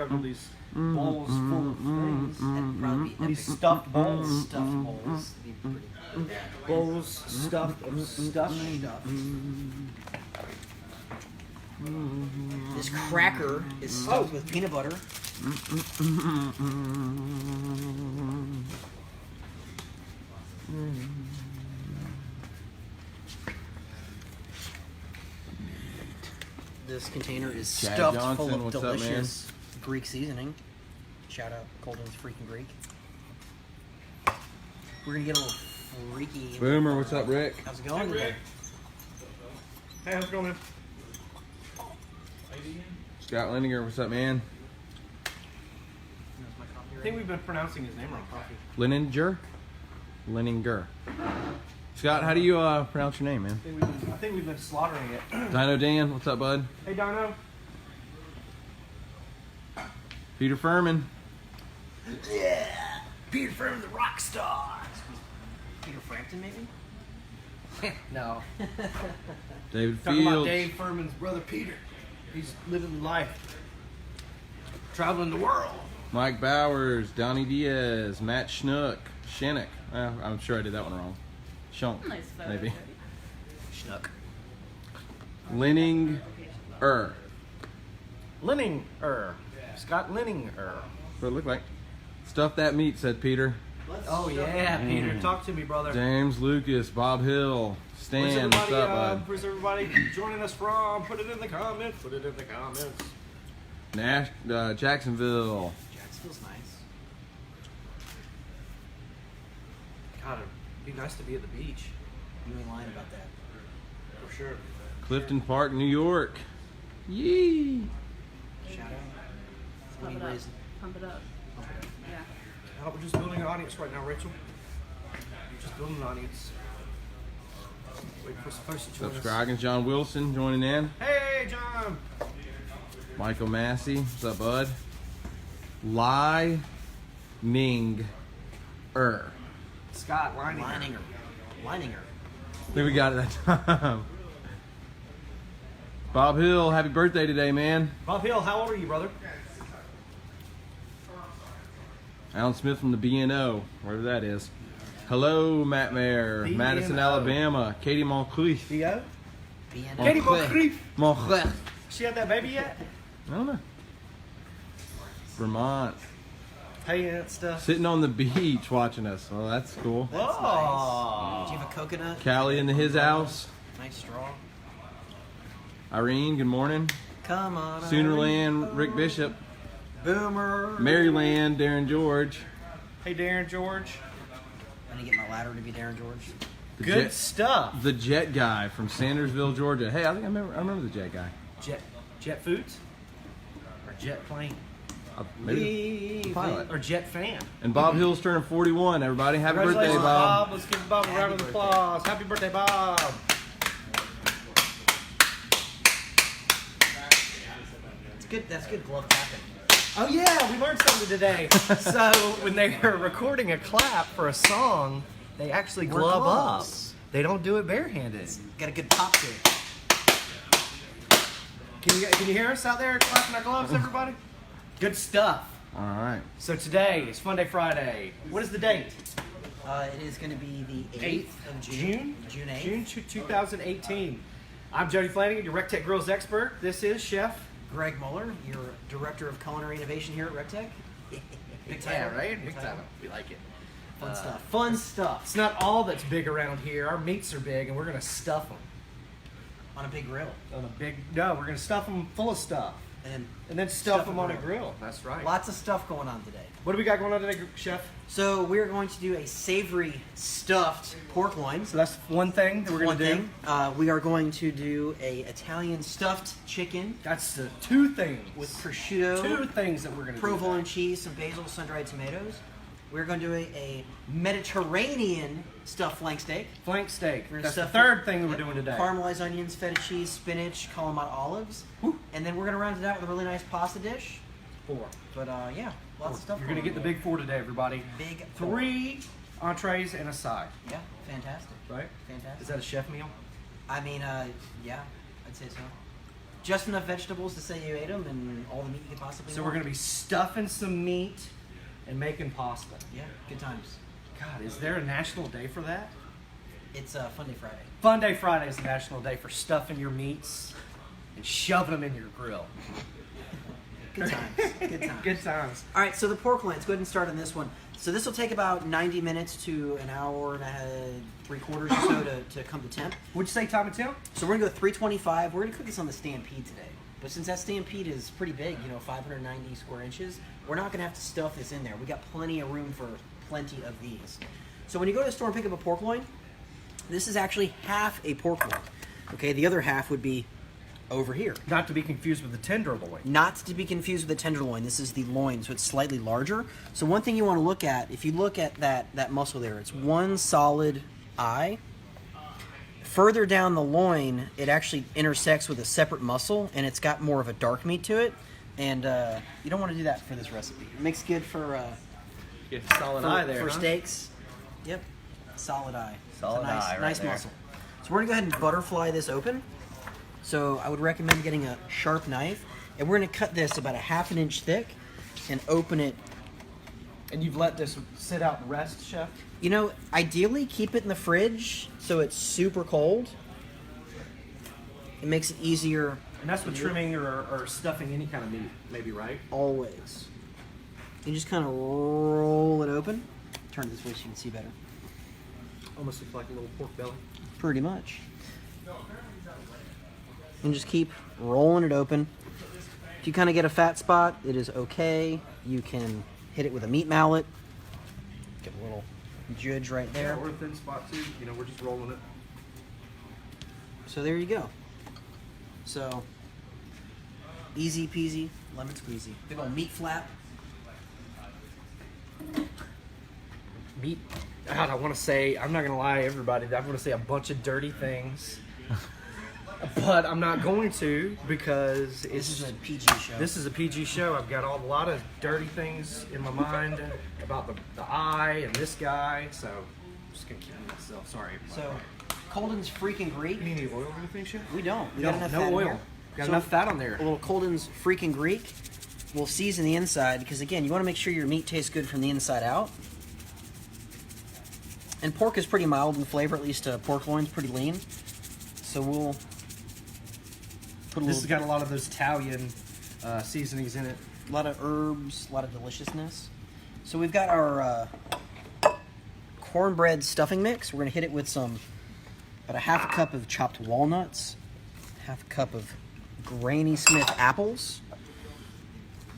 juggle these bowls full of things. That'd probably be epic. These stuffed bowls. Stuffed bowls. Be pretty good. Bowls stuffed of stuff. This cracker is stuffed with peanut butter. This container is Chad stuffed Johnson, full of what's up, delicious Greek seasoning. Shout out Colton's Freaking Greek. We're gonna get a little freaky. Boomer, what's up, Rick? How's it going today? Hey, how's it going, man? Scott Lenninger, what's up, man? I think we've been pronouncing his name wrong. Leninger? Leninger. Scott, how do you pronounce your name, man? I think we've been slaughtering it. Dino Dan, what's up, bud? Hey, Dino. Peter Furman. Yeah, Peter Furman, the rock star. Peter Frampton, maybe? No. David Talking about Fields. Dave Furman's brother Peter. He's living life. Traveling the world. Mike Bowers, Donnie Diaz, Matt Schnook, Shinnick. I'm sure I did that one wrong. Shunk, Nice photo, maybe. Schnook. Lenninger. Lenninger. Scott Lenninger. What it looked like. Stuff that meat, said Peter. Oh, yeah, Peter. Talk to me, brother. James Lucas, Bob Hill, Stan, what's up, bud? Where's everybody joining us from? Put it in the comments. Put it in the comments. Jacksonville. Jacksonville's nice. God, it'd be nice to be at the beach. You ain't lying about that. For sure. Clifton Park, New York. Yee. Shout out. Pump it up. Raising. Pump it up. Yeah. Oh, we're just building an audience right now, Rachel. We're just building an audience. Waiting for some folks to join us. Subscribing, John Wilson joining in. Hey, John. Michael Massey, what's up, bud? Leininger. Scott Leininger. Leininger. I think we got it that time. Bob Hill, happy birthday today, man. Bob Hill, how old are you, brother? Alan Smith from the BNO, wherever that is. Hello, Matt Mayer, BNO. Madison, Alabama. Katie Moncrief. Theo? BNO. Katie Moncrief. Moncrief. She had that baby yet? I don't know. Vermont. Hey, and stuff. Sitting on the beach watching us. Oh, that's cool. That's Oh. nice. Do you have a coconut? Callie in his house. Nice straw. Irene, good morning. Come on. Soonerland, Rick Bishop. Boomer. Maryland, Darren George. Hey, Darren George. I'm gonna get my ladder to be Darren George. The Good jet, stuff. the Jet Guy from Sandersville, Georgia. Hey, I remember the Jet Guy. Jet Foods? Or Jet Plane? Maybe pilot. Or Jet Fan? And Bob Hill's turning 41, everybody. Happy birthday, Congratulations, Bob. Let's give Bob a round of Happy applause. Happy birthday, Bob. It's good. That's good glove tapping. Oh, yeah, we learned something today. So, when they are recording a clap for a song, they actually Wear glove gloves. up. They don't do it barehanded. Got a good pop to it. Can you hear us out there clapping our gloves, everybody? Good stuff. All right. So today is Funday Friday. What is the date? It is going to be the 8th of June. June 8th. June 2018. I'm Jody Flanagan, your RecTech Grills expert. This is Chef Greg Muller, your Director of Culinary Innovation here at RecTech. Big Yeah, title. right? Big title. We like it. Fun stuff. Fun stuff. It's not all that's big around here. Our meats are big, and we're going to stuff them. On a big grill. No, we're going to stuff them full of stuff. And And then stuff them on a grill. That's right. lots of stuff going on today. What do we got going on today, Chef? So we're going to do a savory stuffed pork loin. So that's one thing that we're going One to do. thing. We are going to do a Italian stuffed chicken That's the two things. with prosciutto, Two things that we're going to do. provolone cheese, some basil, sun-dried tomatoes. We're going to do a Mediterranean stuffed flank steak. Flank steak. We're gonna That's the stuff third it- thing that we're yep, doing today. Caramelized onions, feta cheese, spinach, Kalamata olives. Woo. And then we're going to round it out with a really nice pasta dish. 4. But yeah, lots of stuff. You're going to get the big 4 today, everybody. big four. 3 entrees and a side, Yeah, fantastic. right? Fantastic. Is that a chef meal? I mean, yeah, I'd say so. Just enough vegetables to say you ate them, and all the meat you could possibly So want. we're gonna be stuffing some meat and making pasta. Yeah, good times. God, is there a national day for that? It's Funday Friday. Funday Friday is the national day for stuffing your meats and shoving them in your grill. Good times. Good times. Good times. All right, so the pork loin, let's go ahead and start on this one. So this will take about 90 minutes to an hour and a half, 3/4 or so to come to temp. Would you say time and temp? So we're gonna go 325. We're gonna cook this on the Stampede today. But since that Stampede is pretty big, 590 square inches, we're not gonna have to stuff this in there. We got plenty of room for plenty of these. So when you go to the store and pick up a pork loin, this is actually half a pork loin. Okay, the other half would be over here. Not to be confused with the tenderloin. Not to be confused with the tenderloin. This is the loin, so it's slightly larger. So one thing you want to look at, if you look at that muscle there, it's one solid eye. Further down the loin, it actually intersects with a separate muscle, and it's got more of a dark meat to it. And you don't want to do that for this recipe. It makes good for Solid for, eye there, for huh? steaks. Yep, solid eye. Solid it's a nice, eye right nice there. muscle. So we're gonna go ahead and butterfly this open. So I would recommend getting a sharp knife, and we're gonna cut this about a 1/2 inch thick and open it. And you've let this sit out and rest, Chef? Ideally keep it in the fridge so it's super cold. It makes it easier. And that's with trimming or stuffing any kind of meat, maybe, right? Always. You just kind of roll it open. Turn it this way so you can see better. Almost looks like a little pork belly. Pretty much. And just keep rolling it open. If you kind of get a fat spot, it is okay. You can hit it with a meat mallet. Get a little judge right there. Or a thin spot too. We're just rolling it. So there you go. So easy peasy, lemon squeezy. Big old meat flap. Meat. God, I want to say, I'm not going to lie to everybody, I want to say a bunch of dirty things. But I'm not going to because This is a PG show. This is a PG show. I've got a lot of dirty things in my mind about the eye and this guy, so I'm just going to keep it to myself. Sorry. So Colden's freaking Greek. You need any oil or anything, Chef? We don't. We No, got enough no fat in oil. here. Got So enough fat on there. A little Colden's freaking Greek. We'll season the inside because, again, you want to make sure your meat tastes good from the inside out. And pork is pretty mild in flavor, at least pork loin's pretty lean. So we'll put a This has little, got a lot of those Italian seasonings in it. a lot of herbs, a lot of deliciousness. So we've got our cornbread stuffing mix. We're going to hit it with about a 1/2 cup of chopped walnuts, 1/2 cup of Granny Smith apples,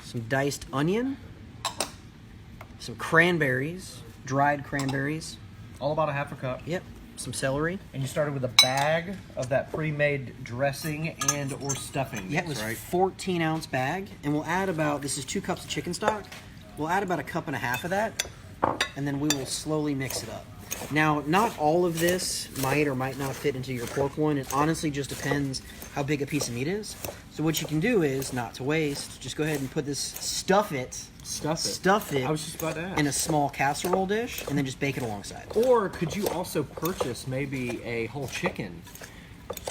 some diced onion, some cranberries, dried cranberries. All about a 1/2 cup. Yep, some celery. And you started with a bag of that pre-made dressing and or stuffing. Yeah, it was 14-ounce bag, and we'll add this is 2 cups of chicken stock. We'll add about 1.5 cups of that, and then we will slowly mix it up. Now, not all of this might or might not fit into your pork loin. It honestly just depends how big a piece of meat is. So what you can do is, not to waste, just go ahead and put this, stuff it I was just about to ask. in a small casserole dish, and then just bake it alongside. Or could you also purchase maybe a whole chicken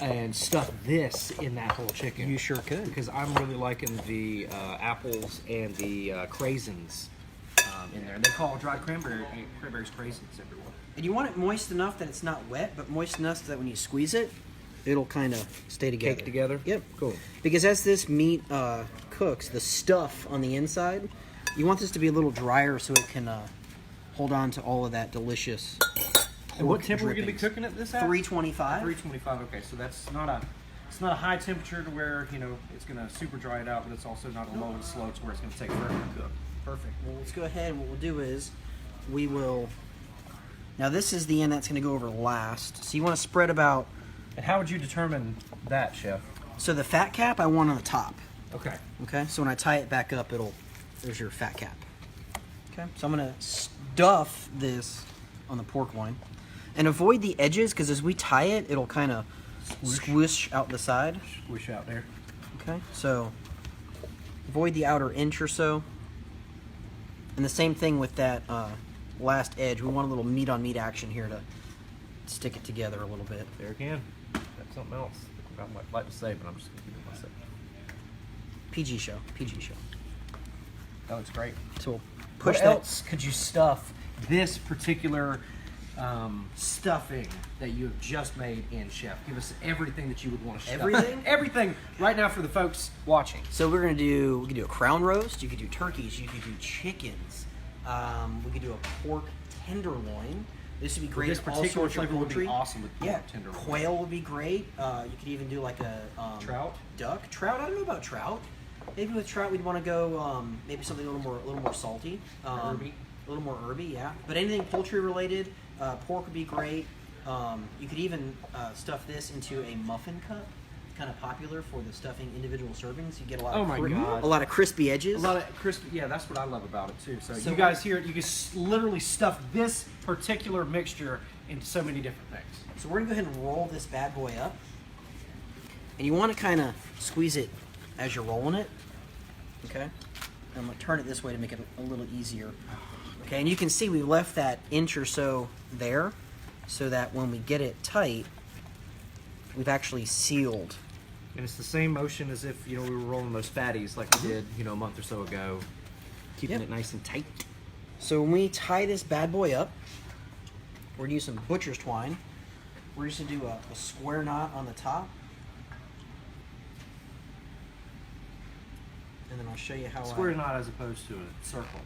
and stuff this in that whole chicken? You sure could. Because I'm really liking the apples and the craisins in there. They call dried cranberries craisins everywhere. And you want it moist enough that it's not wet, but moist enough so that when you squeeze it, it'll kind of stay together. Cake together? Yep. Cool. Because as this meat cooks, the stuff on the inside, you want this to be a little drier so it can hold on to all of that delicious And what pork temperature are we going to be drippings. cooking at this at? 325. 325. Okay, so that's not a high temperature to where it's going to super dry it out, but it's also not a low and slow to where it's going to take forever to cook. Perfect. Well, let's go ahead, and what we'll do is we will. Now this is the end that's going to go over last. So you want to spread about. And how would you determine that, Chef? So the fat cap I want on the top. Okay. Okay, so when I tie it back up, there's your fat cap. Okay, so I'm gonna stuff this on the pork loin, and avoid the edges because as we tie it, it'll kind of squish out the side. Squish out there. Okay, so avoid the outer inch or so, and the same thing with that last edge. We want a little meat on meat action here to stick it together a little bit. There again. That's something else. I'd like to say, but I'm just gonna keep it myself. PG show. PG show. That looks great. So we'll push What that. else could you stuff this particular stuffing that you have just made in, Chef? Give us everything that you would want to stuff. Everything? Everything right now for the folks watching. So we could do a crown roast. You could do turkeys. You could do chickens. We could do a pork tenderloin. This would be great. This in all particular sorts of flavor would be poultry. awesome with pork Yeah, tenderloin. quail would be great. You could even do like a Trout? duck, trout. I don't know about trout. Maybe with trout we'd want to go maybe something a little more salty, Herby. a little more herby. Yeah, but anything poultry related, pork would be great. You could even stuff this into a muffin cup. Kind of popular for the stuffing individual servings. You get a lot. Oh of my God. a lot of crispy edges. A lot of crispy. Yeah, that's what I love about it too. So So you guys here, you can literally stuff this particular mixture into so many different things. So we're gonna go ahead and roll this bad boy up. And you want to kind of squeeze it as you're rolling it. Okay? And I'm gonna turn it this way to make it a little easier. Okay, and you can see we left that inch or so there so that when we get it tight, we've actually sealed. And it's the same motion as if, we were rolling those fatties like we did, a month or so ago. Keeping Yep. it nice and tight. So when we tie this bad boy up, we're gonna use some butcher's twine. We're just gonna do a square knot on the top. And then I'll show you how Square knot as opposed to a circle.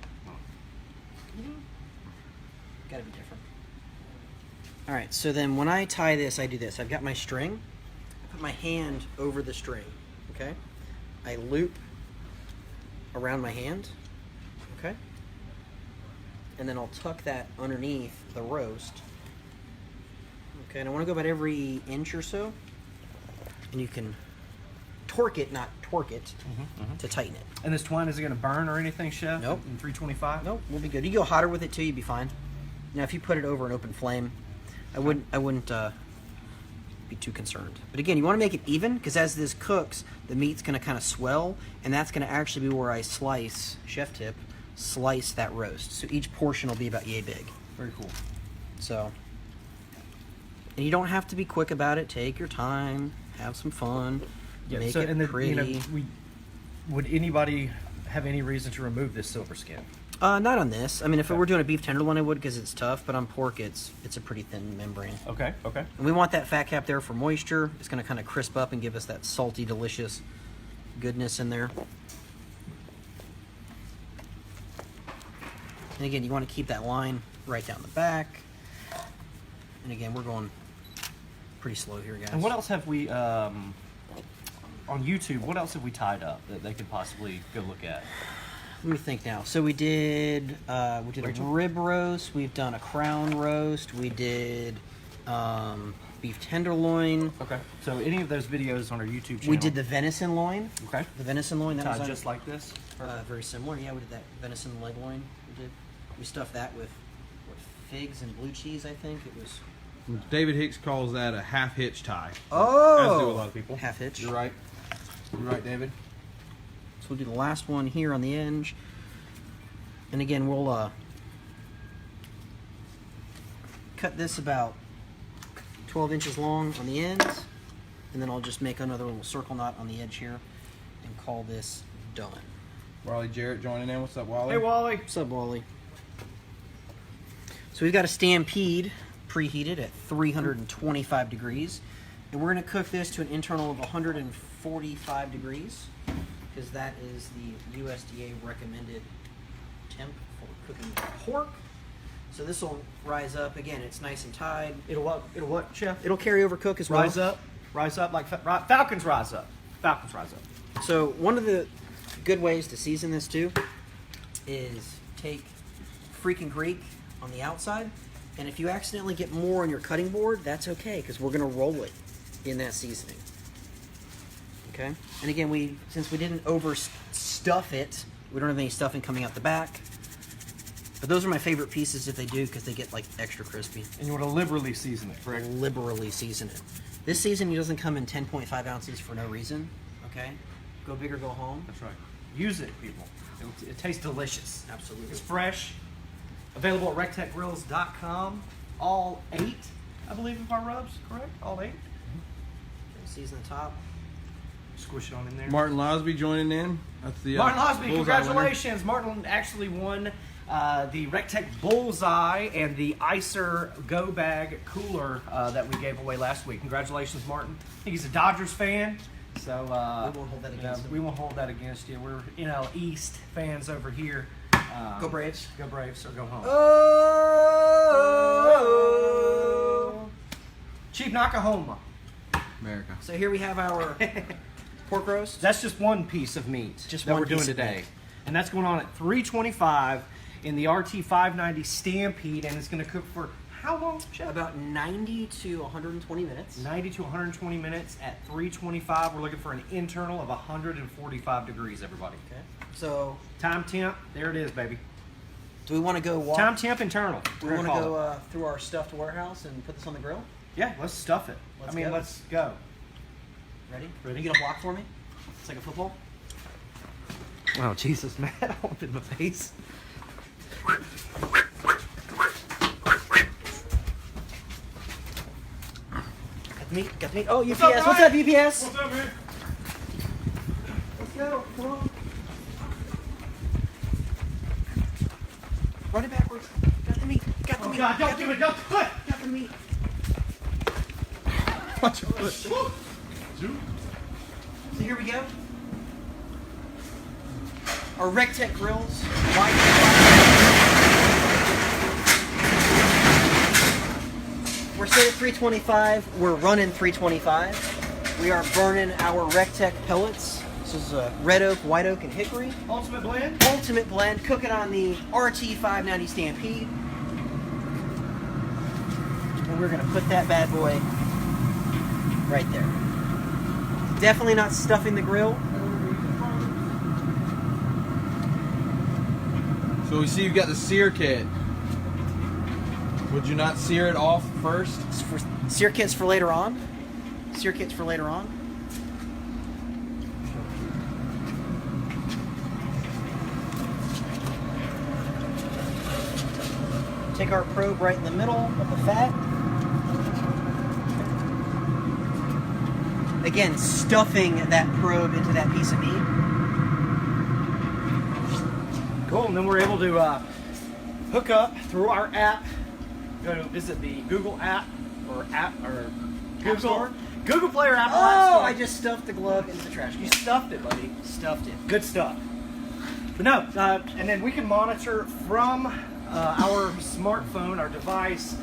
Gotta be different. All right, so then when I tie this, I do this. I've got my string. I put my hand over the string, okay? I loop around my hand, okay? And then I'll tuck that underneath the roast. Okay, and I want to go about every inch or so. And you can torque it, not torque it, to tighten it. And this twine, is it going to burn or anything, Chef? Nope. In 325? Nope, we'll be good. You go hotter with it too, you'd be fine. Now, if you put it over an open flame, I wouldn't be too concerned. But again, you want to make it even because as this cooks, the meat's going to kind of swell, and that's going to actually be where I slice, chef tip, slice that roast. So each portion will be about yay big. Very cool. So, and you don't have to be quick about it. Take your time, have some fun, make it pretty. Would anybody have any reason to remove this silver skin? Not on this. I mean, if Okay. we're doing a beef tenderloin, I would because it's tough. But on pork, it's a pretty thin membrane. Okay, okay. And we want that fat cap there for moisture. It's going to kind of crisp up and give us that salty, delicious goodness in there. And again, you want to keep that line right down the back. And again, we're going pretty slow here, guys. And what else have we, on YouTube, what else have we tied up that they could possibly go look at? Let me think now. So we did a rib roast. We've done a crown roast. We did beef tenderloin. Okay. So any of those videos on our YouTube channel? We did the venison loin. Okay. The venison loin. That was Tied on- just like this? very similar. Yeah, we did that venison leg loin. We stuffed that with figs and blue cheese. I think it was. David Hicks calls that a half hitch tie. Oh, As do a lot of people. half hitch. You're right. You're right, David. So we'll do the last one here on the edge. And again, we'll cut this about 12 inches long on the ends. And then I'll just make another little circle knot on the edge here and call this done. Wally Jarrett joining in. What's up, Wally? Hey, Wally. What's up, Wally? So we've got a Stampede preheated at 325 degrees. And we're going to cook this to an internal of 145 degrees because that is the USDA recommended temp for cooking pork. So this will rise up. Again, it's nice and tied. It'll what, Chef? It'll carry over cook as well. Rise up like falcons rise up. Falcons rise up. So one of the good ways to season this too is take freaking Greek on the outside, and if you accidentally get more on your cutting board, that's okay because we're gonna roll it in that seasoning. Okay, and again, since we didn't overstuff it, we don't have any stuffing coming out the back. But those are my favorite pieces if they do because they get like extra crispy. And you want to liberally season it, correct? Liberally season it. This seasoning doesn't come in 10.5 ounces for no reason. Okay, go big or go home. That's right. Use it, people. It tastes delicious. Absolutely. It's fresh. Available at rectechgrills.com. All 8, I believe, of our rubs, correct? All 8? Season the top. Squish it on in there. Martin Losby joining in. That's the Martin Losby, Bullseye congratulations! Martin actually won the RecTech Bullseye and the Icer Go Bag cooler that we gave away last week. Congratulations, Martin. I think he's a Dodgers fan, so We won't hold that against him. we won't hold that against you. We're NL East fans over here. Go Braves. Go Braves, or go home. Oh! Chief Nakahoma. America. So here we have our pork roast. That's just one piece of meat Just that one we're doing piece of today. meat. And that's going on at 325 in the RT-590 Stampede, and it's going to cook for how long, Chef? About 90 to 120 minutes. 90 to 120 minutes at 325. We're looking for an internal of 145 degrees, everybody. Okay. So, Time temp, there it is, baby. do we want to go walk? Time temp internal. Do we want to go through our stuffed warehouse and put this on the grill? Yeah, let's stuff it. Let's I mean, go. let's go. Ready? Ready. You get a block for me? It's like a football. Oh, Jesus, man. I want in my face. Got the meat. Got the meet. Oh, UPS. up, What's up, UPS? What's up, man? Let's go. Come on. Run it backwards. Got the meat. Got the Oh, meat. God, got don't the do it. Don't do it. Got the meat. Watch your foot. So here we go. Our RecTech grills. We're set at 325. We're running 325. We are burning our RecTech pellets. This is red oak, white oak, and hickory. Ultimate blend. Ultimate blend. Cooking on the RT-590 Stampede. And we're going to put that bad boy right there. Definitely not stuffing the grill. So we see you've got the sear kit. Would you not sear it off first? It's for sear kits for later on. Sear kits for later on. Take our probe right in the middle of the fat. Again, stuffing that probe into that piece of meat. Cool, and then we're able to hook up through our app. Go to visit the Google app or Google Store? Google Play or Apple Oh, App Store. I just stuffed the glove into the trash You can. stuffed it, buddy. Stuffed it. Good stuff. But no, and then we can monitor from our smartphone, our device,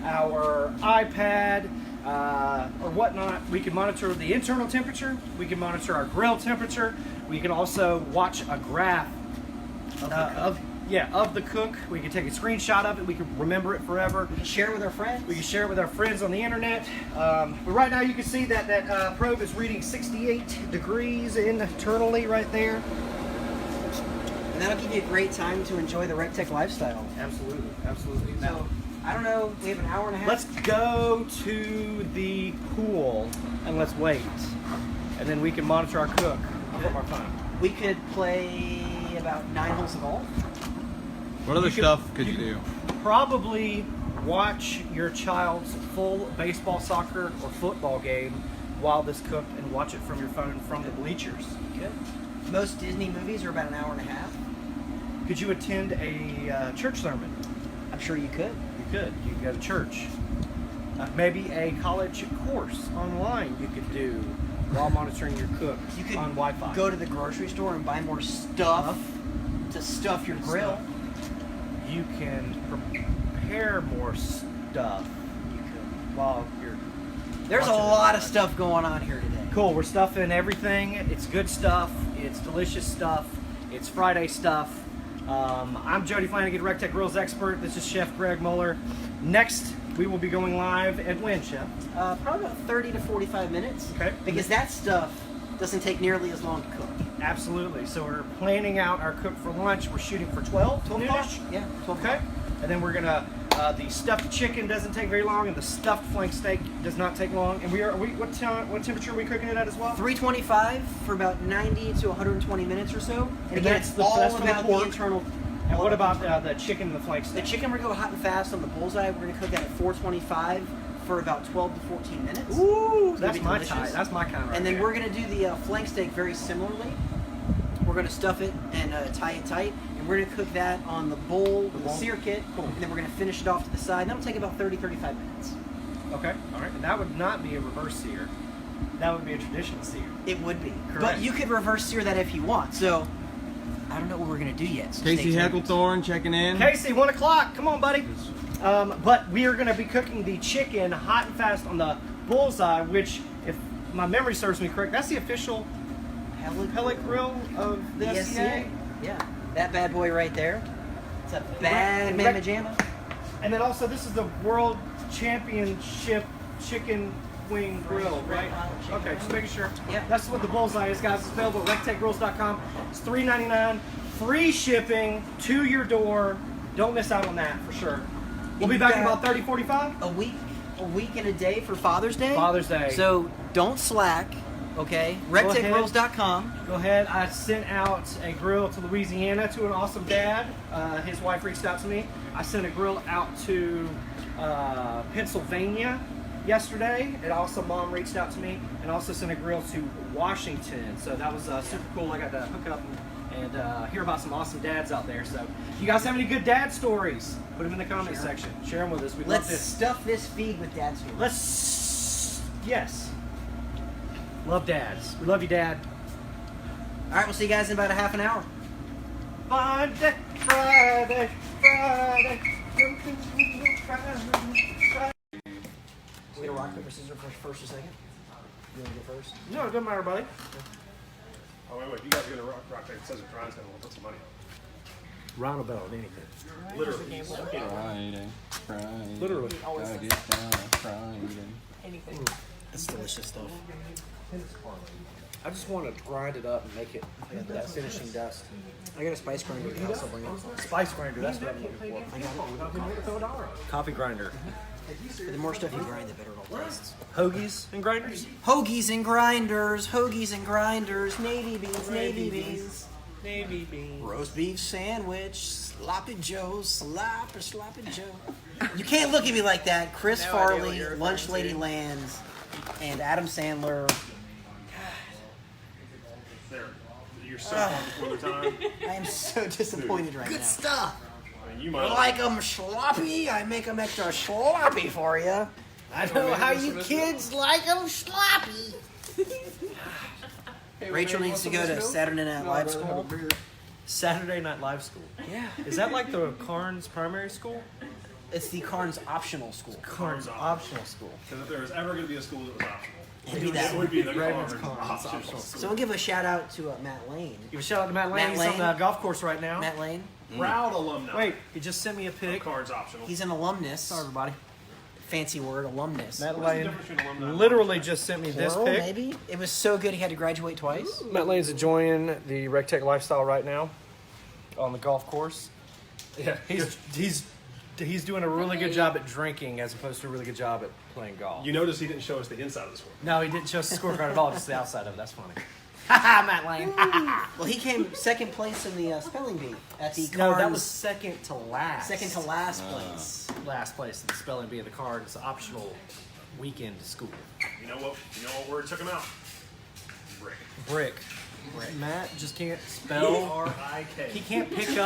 our iPad, or whatnot. We can monitor the internal temperature. We can monitor our grill temperature. We can also watch a graph of the cook. We can take a screenshot of it. We can remember it forever. We can share it with our friends. We can share it with our friends on the internet. But right now you can see that that probe is reading 68 degrees internally right there. And that'll give you a great time to enjoy the RecTech lifestyle. Absolutely, absolutely. So, I don't know, we have an hour and a half. Let's go to the pool and let's wait. And then we can monitor our cook from our phone. We could play about 9 holes of golf. What other You could- stuff could you do? Probably watch your child's full baseball, soccer, or football game while this cooked and watch it from your phone from the bleachers. Good. Most Disney movies are about an hour and a half. Could you attend a church sermon? I'm sure you could. You could. You could go to church. Maybe a college course online you could do while monitoring your cook You could on Wi-Fi. go to the grocery store and buy more stuff to stuff your grill. You can prepare more stuff You could. while you're There's a watching it. lot of stuff going on here today. Cool. We're stuffing everything. It's good stuff. It's delicious stuff. It's Friday stuff. I'm Jody Flanagan, RecTech Grills expert. This is Chef Greg Muller. Next, we will be going live at when, Chef? Probably about 30 to 45 minutes. Okay. Because that stuff doesn't take nearly as long to cook. Absolutely. So we're planning out our cook for lunch. We're shooting for 12 noonish. Yeah, 12 Okay. And then we're gonna the stuffed chicken doesn't take very long, and the stuffed flank steak does not take long. And what temperature are we cooking it at as well? 325 for about 90 to 120 minutes or so. And again, that's it's the- all that's for the about the pork. internal. And all what about about the chicken and the flank the steak? chicken? We're going hot and fast on the bullseye. We're going to cook that at 425 for about 12 to 14 minutes. Ooh, It's gonna that's be my delicious. type. That's my kind right And then there. we're gonna do the flank steak very similarly. We're gonna stuff it and tie it tight, and we're gonna cook that on the bowl with the sear kit, and then we're gonna finish it off to the side. And that'll take about 30-35 minutes. Okay, all right. And that would not be a reverse sear. That would be a traditional sear. It would be, Correct. but you could reverse sear that if you want. So I don't know what we're gonna do yet. So Casey stay tuned. Hecklethorn checking in. Casey, 1 o'clock. Come on, buddy. But we are going to be cooking the chicken hot and fast on the bullseye, which, if my memory serves me correct, that's the official pellet grill of the SCA. Yeah, that bad boy right there. It's a bad Right. mamma jamma. And then also, this is the World Championship Chicken Wing Grill, right? Okay, just making sure. Yeah. That's what the bullseye is, guys. It's available at rectechgrills.com. It's $3.99, free shipping to your door. Don't miss out on that for sure. We'll be back in about 30-45. A week and a day for Father's Day. Father's Day. So don't slack, okay? RecTechGrills.com. Go ahead. I sent out a grill to Louisiana to an awesome dad. His wife reached out to me. I sent a grill out to Pennsylvania yesterday, and also mom reached out to me, and also sent a grill to Washington. So that was super cool. I got to hook up and hear about some awesome dads out there. So if you guys have any good dad stories, put them in the comment section. Share them with us. We'd love Let's this. stuff this feed with dad stories. Yes. Love dads. We love you, Dad. All right, we'll see you guys in about a half an hour. Funday Friday, Friday. We gonna rock, paper, scissors first or second? You wanna go first? No, it doesn't matter, buddy. Oh, wait, you guys are going to rock, paper, scissors, Brian's going to put some money on. Round a bell on anything. Literally. Friday. Literally. Gotta get down on Friday. That's delicious stuff. I just want to grind it up and make it that finishing dust. I got a spice grinder. I'll also bring it. Spice grinder, that's what I'm looking for. Coffee grinder. But the more stuff you grind, the better it all tastes. Hoagies and grinders? Hoagies and grinders, hoagies and grinders, navy beans, navy beans. Navy beans. Roast beef sandwich, sloppy Joe, sloppy Joe. You can't look at me like that. Chris Farley, Lunch Lady Lands, and Adam Sandler. There. You're so far before the time. I am so disappointed right now. Good stuff. I mean, you You might like them sloppy? I make them extra sloppy for you. I know how you kids like them sloppy. Rachel needs to go to Saturday Night Live school. Saturday Night Live school. Yeah. Is that like the Carnes primary school? It's the Carnes optional school. Carnes optional school. Because if there was ever going to be a school that was optional, It'd be that it one. would be the Raven's Carnes Carnes optional optional school. So we'll give a shout out to Matt Lane. Give a shout out to Matt Lane. Matt He's on Lane. the golf course right now. Matt Lane. Proud alumni. Wait, he just sent me a pic. Carnes optional. He's an alumnus. Sorry, everybody. Fancy word, alumnus. Matt What's the Lane difference between alumni and literally just sent me this Plural, pic. maybe? It was so good he had to graduate twice. Matt Lane's enjoying the RecTech lifestyle right now on the golf course. Yeah. He's doing a really good job at drinking as opposed to a really good job at playing golf. You notice he didn't show us the inside of the score. No, he didn't show us the scorecard at all, just the outside of it. That's funny. Haha, Matt Lane. Well, he came second place in the spelling bee at the Carnes. No, that was second to last. second to last place. Last place in the spelling bee of the card. It's an optional weekend school. You know what word took him out? Brick. Brick. Matt just can't spell. R-I-K. He can't pick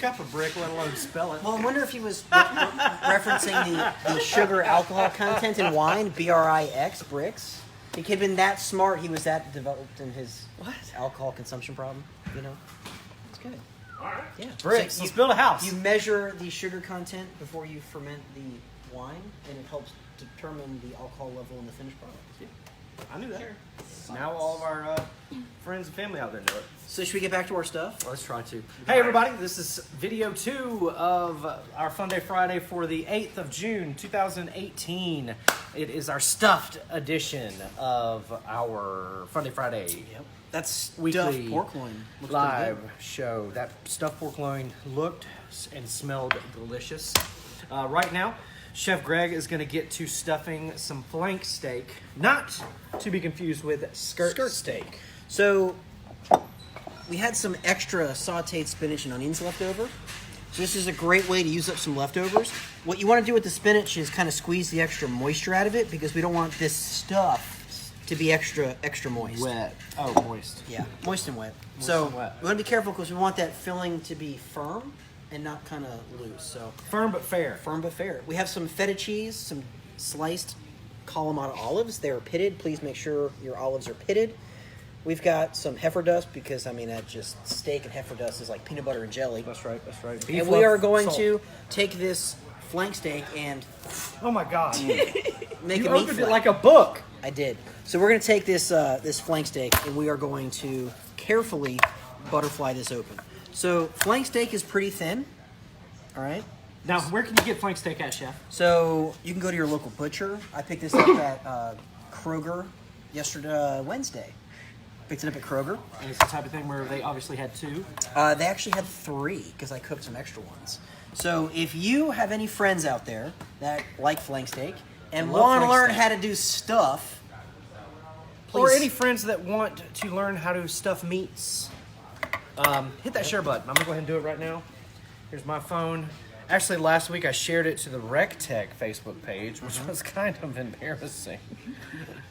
up a brick, let alone spell it. Well, I wonder if he was referencing the sugar alcohol content in wine, BRIX, bricks. He could have been that smart. He was that developed in his alcohol consumption problem. You know, it's good. All right. Yeah, Bricks. So Let's build a house. You measure the sugar content before you ferment the wine, and it helps determine the alcohol level in the finished product. I knew that. Now all of our friends and family out there know it. So should we get back to our stuff? Let's try to. Hey everybody, this is video 2 of our Funday Friday for the 8th of June, 2018. It is our stuffed edition of our Funday Friday That's weekly stuffed pork loin. Looks live pretty show. That stuffed pork loin looked and smelled delicious. Right now, Chef Greg is going to get to stuffing some flank steak, not to be confused with skirt steak. So we had some extra sauteed spinach and onions left over, So this is a great way to use up some leftovers. What you want to do with the spinach is kind of squeeze the extra moisture out of it because we don't want this stuff to be extra moist. Wet. Oh, moist. Yeah, moist and wet. Moist so and wet. we want to be careful because we want that filling to be firm and not kind of loose. So Firm but fair. firm but fair. We have some feta cheese, some sliced Kalamata olives. They are pitted. Please make sure your olives are pitted. We've got some heifer dust because, I mean, that just steak and heifer dust is like peanut butter and jelly. That's right. That's right. And Beef we are love going salt. to take this flank steak and Oh my God! make You a meat opened it flap. like a book. I did. So we're going to take this this flank steak and we are going to carefully butterfly this open. So flank steak is pretty thin. All right. Now, where can you get flank steak at, Chef? So you can go to your local butcher. I picked this up at Kroger yesterday, Wednesday. Picked it up at Kroger. And it's the type of thing where they obviously had two. They actually had 3 because I cooked some extra ones. So if you have any friends out there that like flank steak and Love want to flank learn steak. how to do stuff, Or please- any friends that want to learn how to stuff meats, hit that share button. I'm gonna go ahead and do it right now. Here's my phone. Actually, last week I shared it to the RecTech Facebook page, which was kind of embarrassing.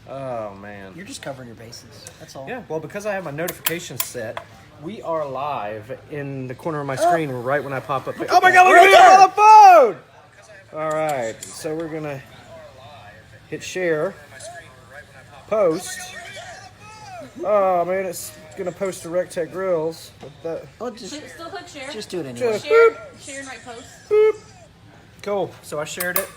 Oh man. you're just covering your bases. That's all. Yeah, well, because I have my notifications set, we are live in the corner of my screen right when I pop up. Oh my God, look at me on the phone! All right, so we're gonna hit share, post. Oh man, it's gonna post to RecTech Grills. Oh, just Still click share. just do it anyway. Share and write post. Cool. So I shared it.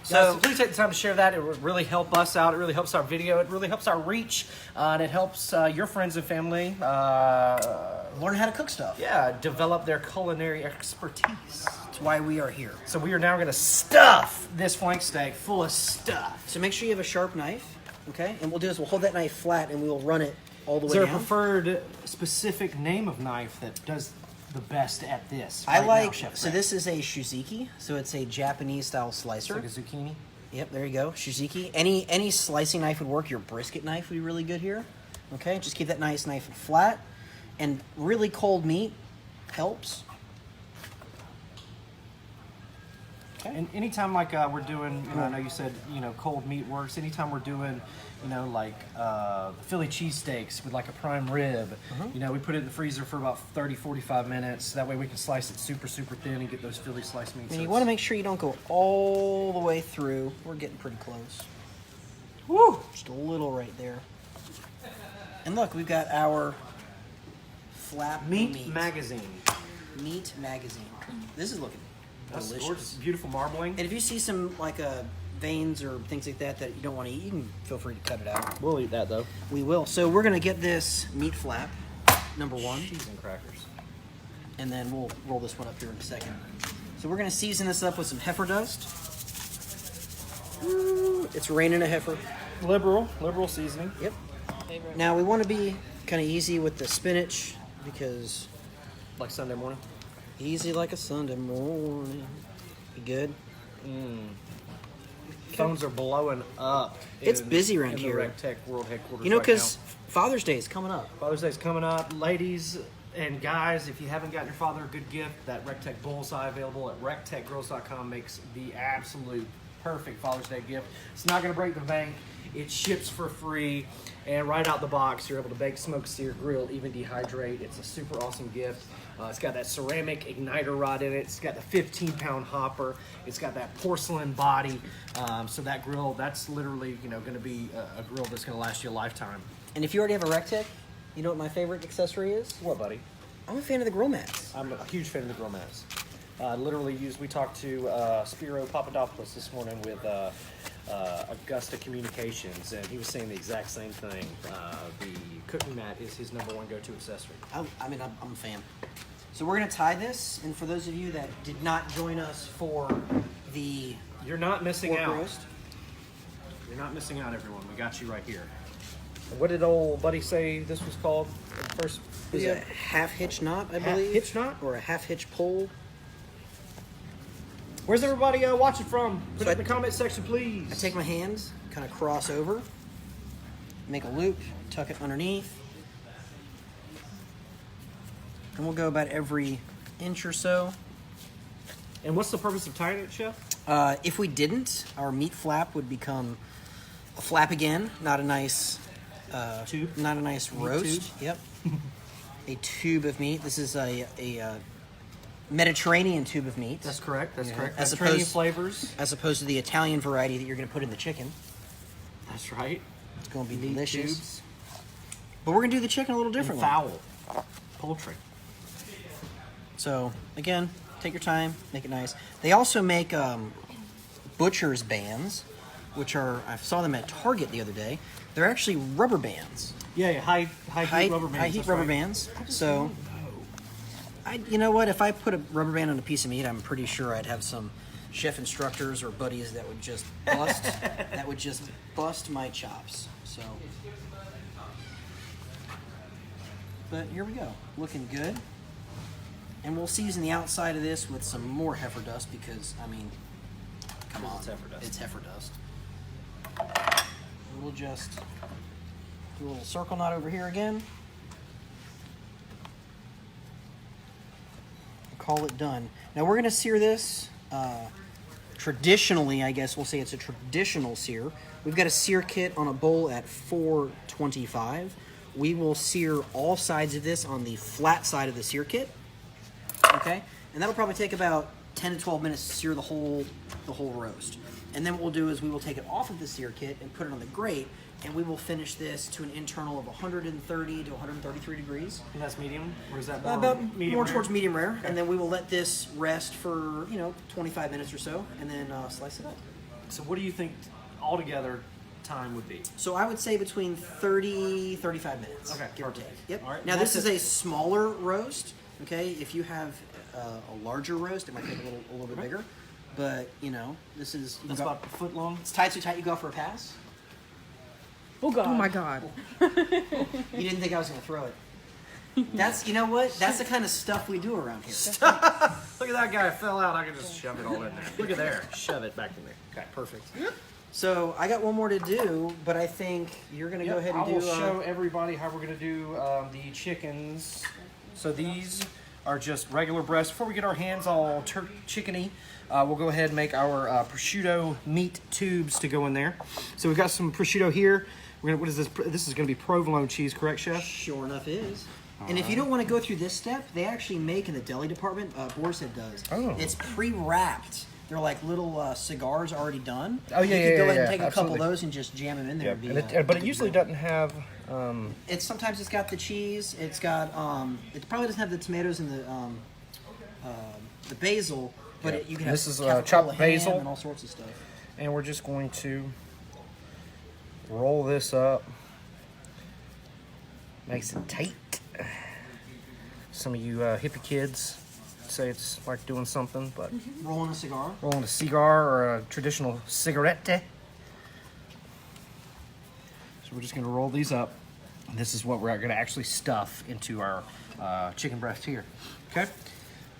So- So please take the time to share that. It would really help us out. It really helps our video. It really helps our reach, and it helps your friends and family. Learn how to cook stuff. Yeah, develop their culinary expertise. That's why we are here. So we are now going to stuff this flank steak full of stuff. So make sure you have a sharp knife, okay? And we'll do is we'll hold that knife flat and we will run it all the Is way there a down. preferred specific name of knife that does the best at this? I right now, like, Chef so Greg? this is a shiziki, so it's a Japanese style slicer. Like a zucchini. Yep, there you go, shiziki. Any slicing knife would work. Your brisket knife would be really good here. Okay, just keep that nice and flat. And really cold meat helps. And anytime like we're doing, you know, I know you said, you know, cold meat works. Anytime we're doing, you know, like Philly cheesesteaks with like a prime rib, you know, we put it in the freezer for about 30, 45 minutes. That way we can slice it super thin and get those Philly sliced meats. And you want to make sure you don't go all the way through. We're getting pretty close. Woo! Just a little right there. And look, we've got our flap Meat magazine. Meat magazine. This is looking That's delicious. gorgeous. Beautiful marbling. And if you see some like veins or things like that you don't want to eat, you can feel free to cut it out. We'll eat that though. We will. So we're gonna get this meat flap, number 1, Cheese and crackers. and then we'll roll this one up here in a second. So we're gonna season this up with some heifer dust. Ooh, it's raining a heifer. Liberal seasoning. Yep. Now we want to be kind of easy with the spinach because Like Sunday morning. easy like a Sunday morning. You good? Phones are blowing up. It's busy around in here. The RecTech World Headquarters. You know, right because Father's Day is coming up. now. Father's Day's coming up. Ladies and guys, if you haven't gotten your father a good gift, that RecTech Bullseye available at rectechgrills.com makes the absolute perfect Father's Day gift. It's not going to break the bank. It ships for free, and right out the box, you're able to bake, smoke, sear, grill, even dehydrate. It's a super awesome gift. It's got that ceramic igniter rod in it. It's got the 15-pound hopper. It's got that porcelain body. So that grill, that's literally, you know, going to be a grill that's going to last you a lifetime. And if you already have a RecTech, you know what my favorite accessory is? What, buddy? I'm a fan of the grill mats. I'm a huge fan of the grill mats. We talked to Spiro Papadopoulos this morning with Augusta Communications, and he was saying the exact same thing. The cooking mat is his number 1 go-to accessory. I'm a fan. So we're gonna tie this, and for those of you that did not join us for the You're not missing pork out. roast, You're not missing out, everyone. We got you right here. What did old buddy say this was called? First is video? a half hitch knot, I Half believe. hitch knot? Or a half hitch pole. Where's everybody watching from? Put So it in the comment section, please. I take my hands, kind of cross over, make a loop, tuck it underneath, and we'll go about every inch or so. And what's the purpose of tying it, Chef? If we didn't, our meat flap would become a flap again, not a nice Tube? not a nice roast. tube? Yep. A tube of meat. This is a Mediterranean tube of meat. That's correct. That's correct. As Mediterranean opposed- flavors. As opposed to the Italian variety that you're going to put in the chicken. That's right. It's going to be Meat delicious. tubes. But we're going to do the chicken a little And differently. fowl. Poultry. So, again, take your time, make it nice. They also make butcher's bands, which are, I saw them at Target the other day. They're actually rubber bands. Yeah, high heat rubber bands. High heat that's rubber right. bands. So, you know what? If I put a rubber band on a piece of meat, I'm pretty sure I'd have some chef instructors or buddies that would just bust bust my chops. So, but here we go, looking good. And we'll season the outside of this with some more heifer dust because, I mean, come on, It's heifer dust. It's heifer dust. We'll just do a little circle knot over here again. Call it done. Now we're going to sear this traditionally. I guess we'll say it's a traditional sear. We've got a sear kit on a bowl at 425. We will sear all sides of this on the flat side of the sear kit. Okay, and that'll probably take about 10 to 12 minutes to sear the whole roast. And then what we'll do is we will take it off of the sear kit and put it on the grate, and we will finish this to an internal of 130 to 133 degrees. And that's medium, or is that more About medium more rare? towards medium rare, and then we will let this rest for 25 minutes or so, and then slice it up. So what do you think altogether time would be? So I would say between 35 minutes. Okay, give or perfect. take. Yep. All right, Now and this that's is a smaller roast. Okay, if you have a larger roast, it might take a little bit bigger. But this is That's about a foot long. it's tied so tight you go for a pass. Oh God. Oh my God. You didn't think I was going to throw it. That's That's the kind of stuff we do around here. Look at that guy fell out. I can just shove it all in there. Look at there. Shove it back in there. Okay, perfect. So I got one more to do, but I think you're going to go ahead and I will do. show everybody how we're going to do the chickens. So these are just regular breasts. Before we get our hands all chickeny, we'll go ahead and make our prosciutto meat tubes to go in there. So we've got some prosciutto here. What is this? This is going to be provolone cheese, correct, Chef? Sure enough, it is. And if you don't want to go through this step, they actually make in the deli department. Boar's Head does. Oh. It's pre-wrapped. They're like little cigars already done. Oh, yeah, You could yeah, go ahead yeah, and take a couple absolutely. of those and just jam them in there. But it usually doesn't have. It's sometimes it's got the cheese. It's got. It probably doesn't have the tomatoes and the basil, but you can have This is, capicola chopped ham basil. and all sorts of stuff. And we're just going to roll this up nice and tight. Some of you hippie kids say it's like doing something, but Rolling a cigar. rolling a cigar or a traditional cigarette. So we're just going to roll these up. This is what we're going to actually stuff into our chicken breast here. Okay?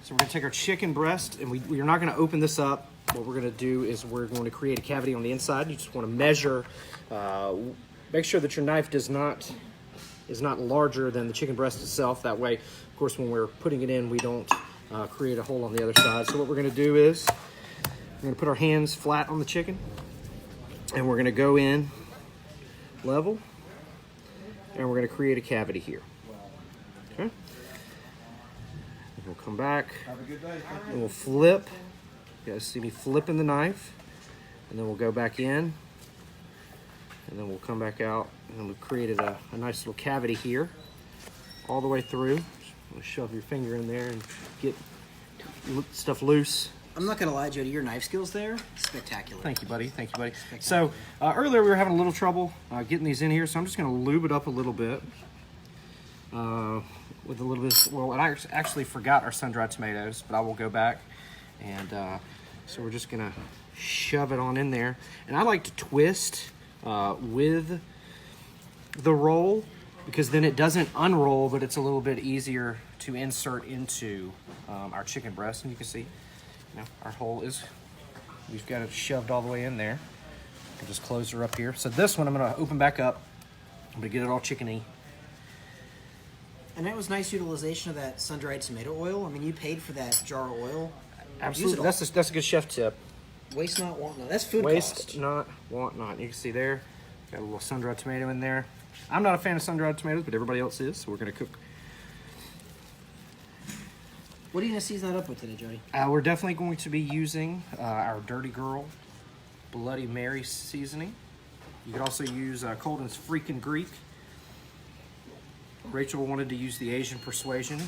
So we're going to take our chicken breast, and we are not going to open this up. What we're going to do is we're going to create a cavity on the inside. You just want to measure, make sure that your knife is not larger than the chicken breast itself. That way, of course, when we're putting it in, we don't create a hole on the other side. So what we're going to do is we're going to put our hands flat on the chicken, and we're going to go in level, and we're going to create a cavity here. Okay? And we'll come back, and we'll flip. You guys see me flipping the knife, and then we'll go back in, and then we'll come back out, and then we've created a nice little cavity here all the way through. We'll shove your finger in there and get stuff loose. I'm not gonna lie, Jody, your knife skills there, spectacular. Thank you, buddy. Thank you, buddy. So earlier we were having a little trouble getting these in here, so I'm just going to lube it up a little bit with a little bit. Well, and I actually forgot our sun-dried tomatoes, but I will go back, and so we're just going to shove it on in there. And I like to twist with the roll because then it doesn't unroll, but it's a little bit easier to insert into our chicken breast, and you can see. Our hole is, we've got it shoved all the way in there. We'll just close her up here. So this one I'm going to open back up. I'm going to get it all chickeny. And that was nice utilization of that sun-dried tomato oil. I mean, you paid for that jar of oil. Absolutely. That's a good chef tip. Waste not, want not. That's food Waste cost. not, want not. You can see there, got a little sun-dried tomato in there. I'm not a fan of sun-dried tomatoes, but everybody else is, so we're gonna cook. What are you gonna season that up with today, Jody? We're definitely going to be using our Dirty Girl Bloody Mary seasoning. You could also use Colden's Freakin' Greek. Rachel wanted to use the Asian Persuasion,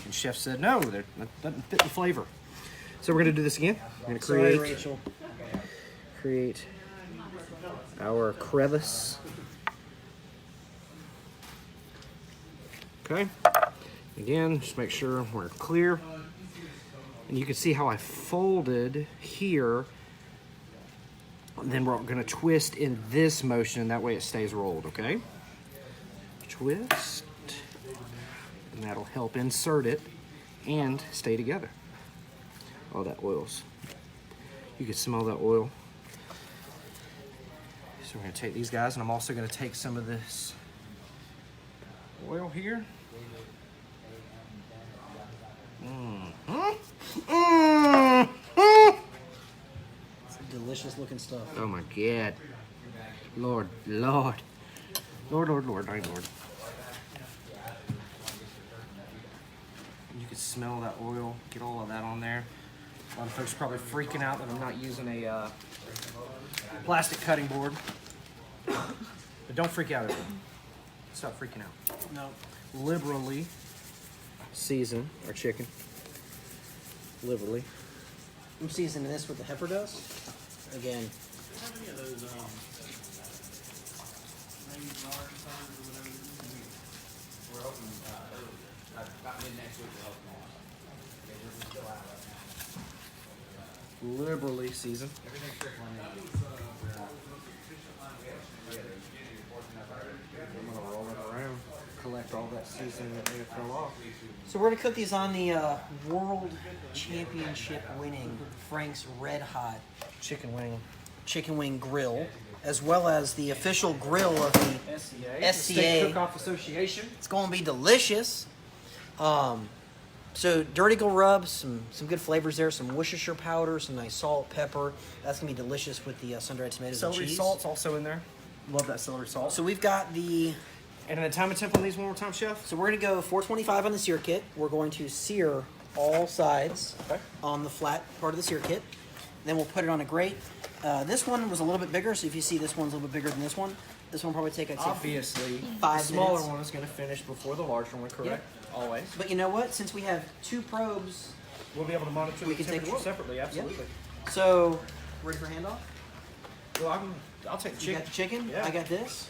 and Chef said no, that doesn't fit the flavor. So we're gonna do this again. We're gonna Sorry, Rachel. create our crevice. Okay. Again, just make sure we're clear. And you can see how I folded here. And then we're gonna twist in this motion, that way it stays rolled, okay? Twist. And that'll help insert it and stay together. Oh, that oil's, you can smell that oil. So we're gonna take these guys, and I'm also gonna take some of this oil here. Some delicious looking stuff. Oh my God. Lord, Lord. Lord, Lord, Lord, my Lord. You can smell that oil, get all of that on there. A lot of folks are probably freaking out that I'm not using a plastic cutting board. But don't freak out, everyone. Stop freaking out. No. Liberally season our chicken. Liberally. I'm seasoning this with the heifer dust. Again, Liberally season. I'm gonna roll it around, collect all that seasoning that may have fell off. so we're gonna cook these on the World Championship winning Frank's Red Hot Chicken Chicken Wing Grill, as well as the official grill of the SCA. SCA. Cook-Off Association. It's gonna be delicious. So Dirty Girl rub, some good flavors there, some Worcestershire powder, some nice salt, pepper. That's gonna be delicious with the sun-dried tomatoes Celery and cheese. salt's also in there. Love that celery salt. So we've got the. And then the time and temp on these one more time, Chef. So we're gonna go 425 on the sear kit. We're going to sear all sides Okay. on the flat part of the sear kit. Then we'll put it on a grate. This one was a little bit bigger, so if you see this one's a little bit bigger than this one will probably take, I'd say, Obviously, 5 the smaller minutes. one is going to finish before the larger one, correct? Always. But you know what? Since we have 2 probes, We'll be able to monitor We the can take temperature one. separately, absolutely. so ready for handoff? Well, I'll take the You chicken. got the chicken? Yeah. I got this.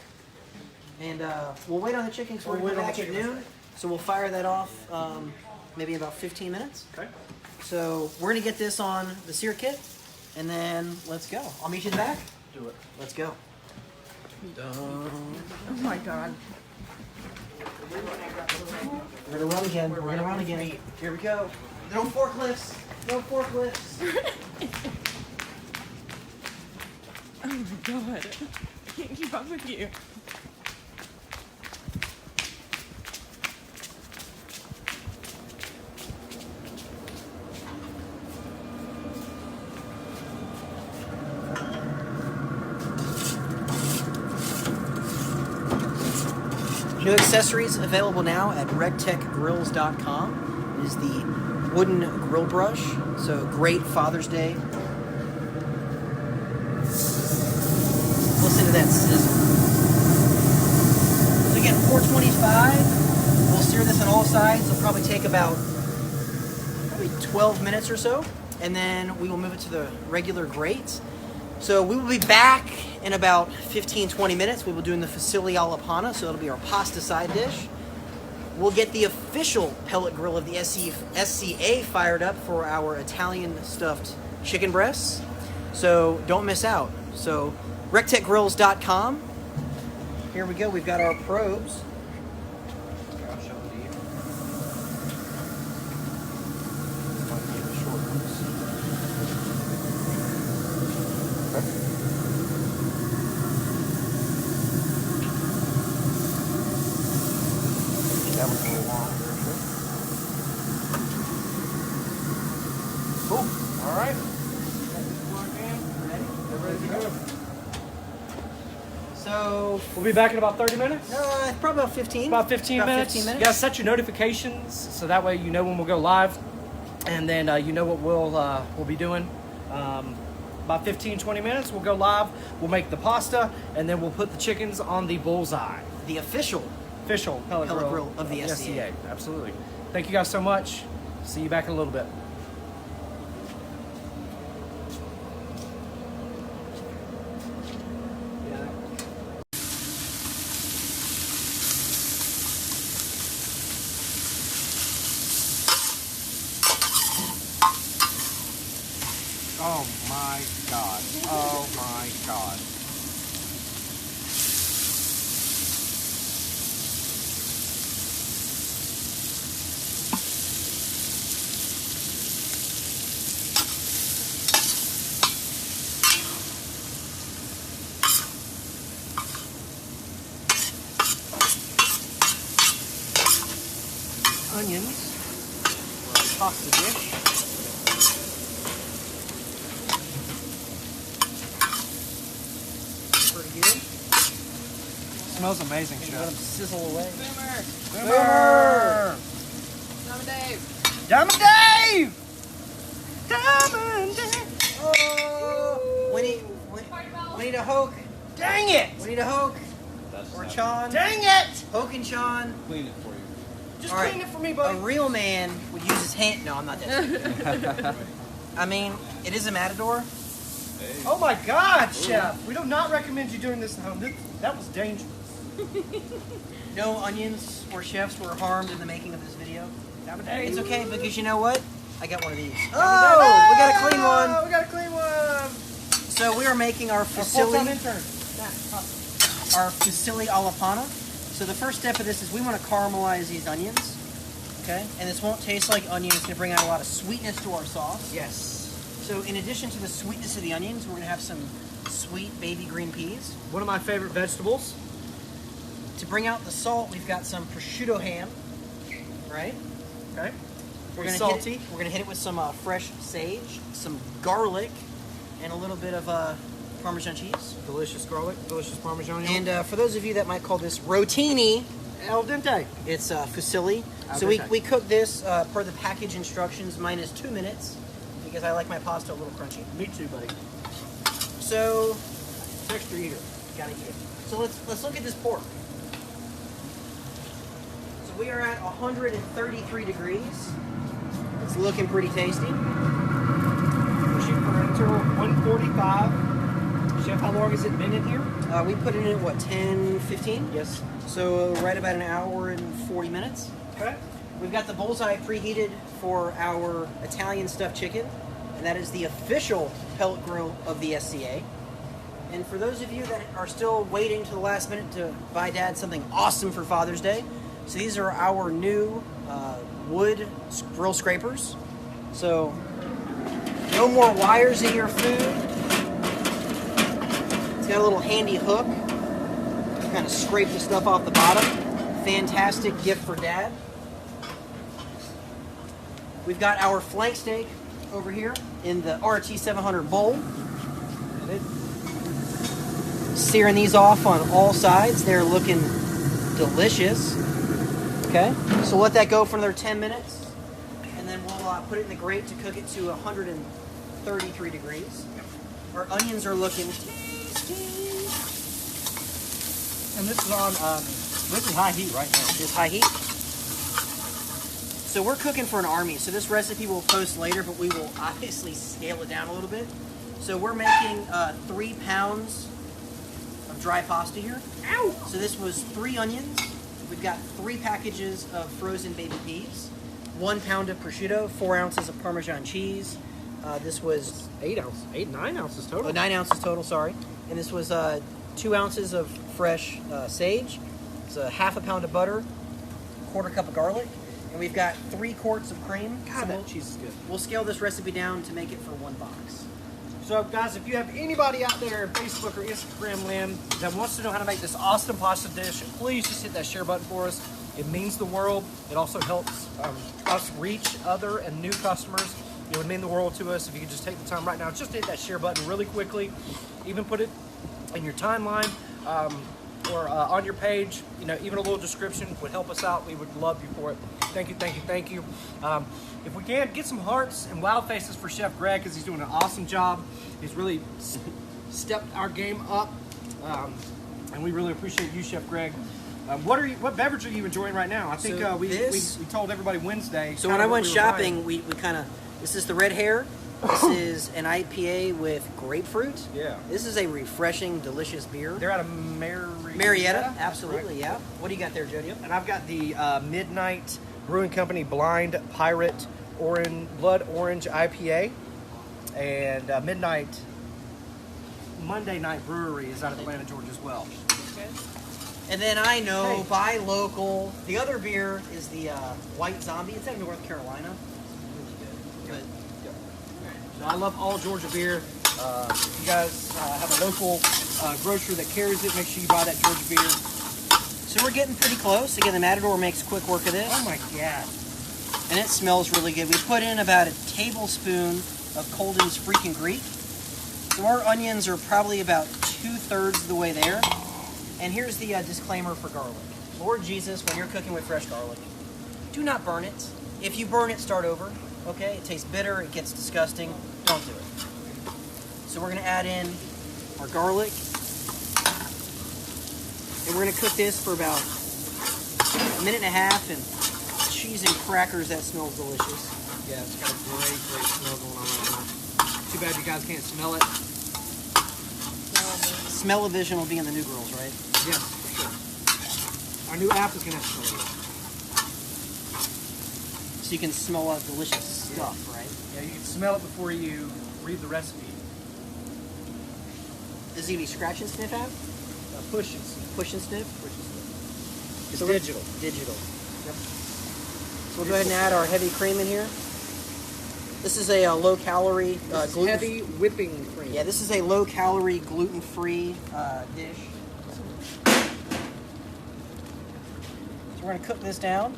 And we'll wait on the chicken because we're We'll going wait to on back the at chicken. noon. So we'll fire that off maybe in about 15 minutes. Okay. So we're going to get this on the sear kit, and then let's go. I'll meet you in the back. Do it. Let's go. Oh my god. We're going to run again. We're going to run again. Here we go. No forklifts. No forklifts. Oh my god. I can't keep up with you. New accessories available now at regtechgrills.com is the wooden grill brush. So great Father's Day. Listen to that sizzle. So again, 425. We'll sear this on all sides. It'll probably take about 12 minutes or so. And then we will move it to the regular grates. So we will be back in about 15-20 minutes. We will do in the fusilli alla panna, so it'll be our pasta side dish. We'll get the official pellet grill of the SCA fired up for our Italian stuffed chicken breasts. So don't miss out. So rectechgrills.com. Here we go. We've got our probes. I'll show them to you. Might be the short ones. That was a little long. So, We'll be back in about 30 minutes. probably about 15. About 15 minutes. 15 minutes. You guys set your notifications so that way you know when we'll go live, and then you know what we'll be doing. About 15-20 minutes, we'll go live. We'll make the pasta, and then we'll put the chickens on the bullseye. The official Pellet grill of the SCA. Absolutely. Thank you guys so much. See you back in a little bit. Oh my God. Oh my God. Onions for our pasta dish. Pretty good. Smells amazing, Chef. Let them sizzle away. Boomer! Diamond Dave! Diamond Dave! Oh, we need a Hoke. Dang it! We need a Hoke. That's Or not- Chon. Dang it! Hoke and Chon. Clean it for you. Just All right. clean it for me, A buddy. real man would use his hand. No, I'm not that. I mean, it is a Matador. Oh my God, Chef! We do not recommend you doing this at home. That was dangerous. No onions or chefs were harmed in the making of this video. Diamond Dave. It's okay because you know what? I got one of these. Diamond Oh, Dave. we got a clean one. Oh, we got a clean one. So we are making our Our full-time fusilli, intern. our fusilli alla panna. So the first step of this is we want to caramelize these onions. Okay, and this won't taste like onion. It's going to bring out a lot of sweetness to our sauce. Yes. So in addition to the sweetness of the onions, we're going to have some sweet baby green peas. One of my favorite vegetables. To bring out the salt, we've got some prosciutto ham, right? Okay. We're Very gonna salty. Hit it, we're gonna hit it with some fresh sage, some garlic, and a little bit of Parmesan cheese. Delicious garlic, delicious Parmesan. And for those of you that might call this rotini, al dente. it's fusilli. Al So we dente. cook this per the package instructions minus 2 minutes because I like my pasta a little crunchy. Me too, buddy. So Texture eater. gotta eat it. So let's look at this pork. So we are at 133 degrees. It's looking pretty tasty. We're shooting for until 145. Chef, how long has it been in here? We put it in at what, 10, 15? Yes. So right about an hour and 40 minutes. Okay. We've got the bullseye preheated for our Italian stuffed chicken, and that is the official pellet grill of the SCA. And for those of you that are still waiting to the last minute to buy Dad something awesome for Father's Day, so these are our new wood grill scrapers. So no more wires in your food. It's got a little handy hook. Kind of scrape the stuff off the bottom. Fantastic gift for Dad. We've got our flank steak over here in the RT-700 bowl. Searing these off on all sides. They're looking delicious. Okay, so let that go for another 10 minutes. And then we'll put it in the grate to cook it to 133 degrees. Our onions are looking tasty. And this is on, this is high heat right now. It's high heat. So we're cooking for an army. So this recipe we'll post later, but we will obviously scale it down a little bit. So we're making 3 pounds of dry pasta here. Ow! So this was 3 onions. We've got 3 packages of frozen baby peas, 1 pound of prosciutto, 4 ounces of Parmesan cheese. This was 9 ounces total. 9 ounces total, sorry. And this was 2 ounces of fresh sage. It's a half a pound of butter, 1/4 cup of garlic, and we've got 3 quarts of cream. God, So that cheese is good. we'll scale this recipe down to make it for 1 box. So, guys, if you have anybody out there in Facebook or Instagram land that wants to know how to make this awesome pasta dish, please just hit that share button for us. It means the world. It also helps us reach other and new customers. It would mean the world to us if you could just take the time right now just to hit that share button really quickly. Even put it in your timeline. or on your page, you know, even a little description would help us out. We would love you for it. Thank you, thank you, thank you. If we can, get some hearts and wow faces for Chef Greg, because he's doing an awesome job. He's really stepped our game up, and we really appreciate you, Chef Greg. What beverage are you enjoying right now? I think So we told everybody Wednesday. So when I went shopping, we kind of, this is the Red Hare. This is an IPA with grapefruit. Yeah. This is a refreshing, delicious beer. They're out of Marietta. Marietta, absolutely, Right. yeah. What do you got there, Jody? And I've got the Midnight Brewing Company Blind Pirate Blood Orange IPA. And Midnight Monday Night Brewery is out of Atlanta, Georgia as well. And then I know, Hey. buy local. The other beer is the White Zombie. It's out of North Carolina. Really good. So I love all Georgia beer. If you guys have a local grocer that carries it, make sure you buy that Georgia beer. So we're getting pretty close. Again, the Matador makes quick work of this. Oh my God. And it smells really good. We put in about a tablespoon of Colden's Freaking Greek. So our onions are probably about 2/3 of the way there. And here's the disclaimer for garlic. Lord Jesus, when you're cooking with fresh garlic, do not burn it. If you burn it, start over. Okay? It tastes bitter. It gets disgusting. Don't do it. So we're going to add in our garlic. And we're going to cook this for about a minute and a half. And cheese and crackers, that smells delicious. Yeah, it's got a great smell going on right now. Too bad you guys can't smell it. Smell-o-vision will be in the new girls, right? Yeah, for sure. Our new app is going to have to smell it. So you can smell all that delicious stuff, right? Yeah, you can smell it before you read the recipe. Is it going to be scratch and sniff app? Push and sniff. Push and sniff? It's So digital. Digital. Yep. So we'll go ahead and add our heavy cream in here. This is a low-calorie, gluten. Heavy whipping cream. Yeah, this is a low-calorie, gluten-free dish. So we're going to cook this down.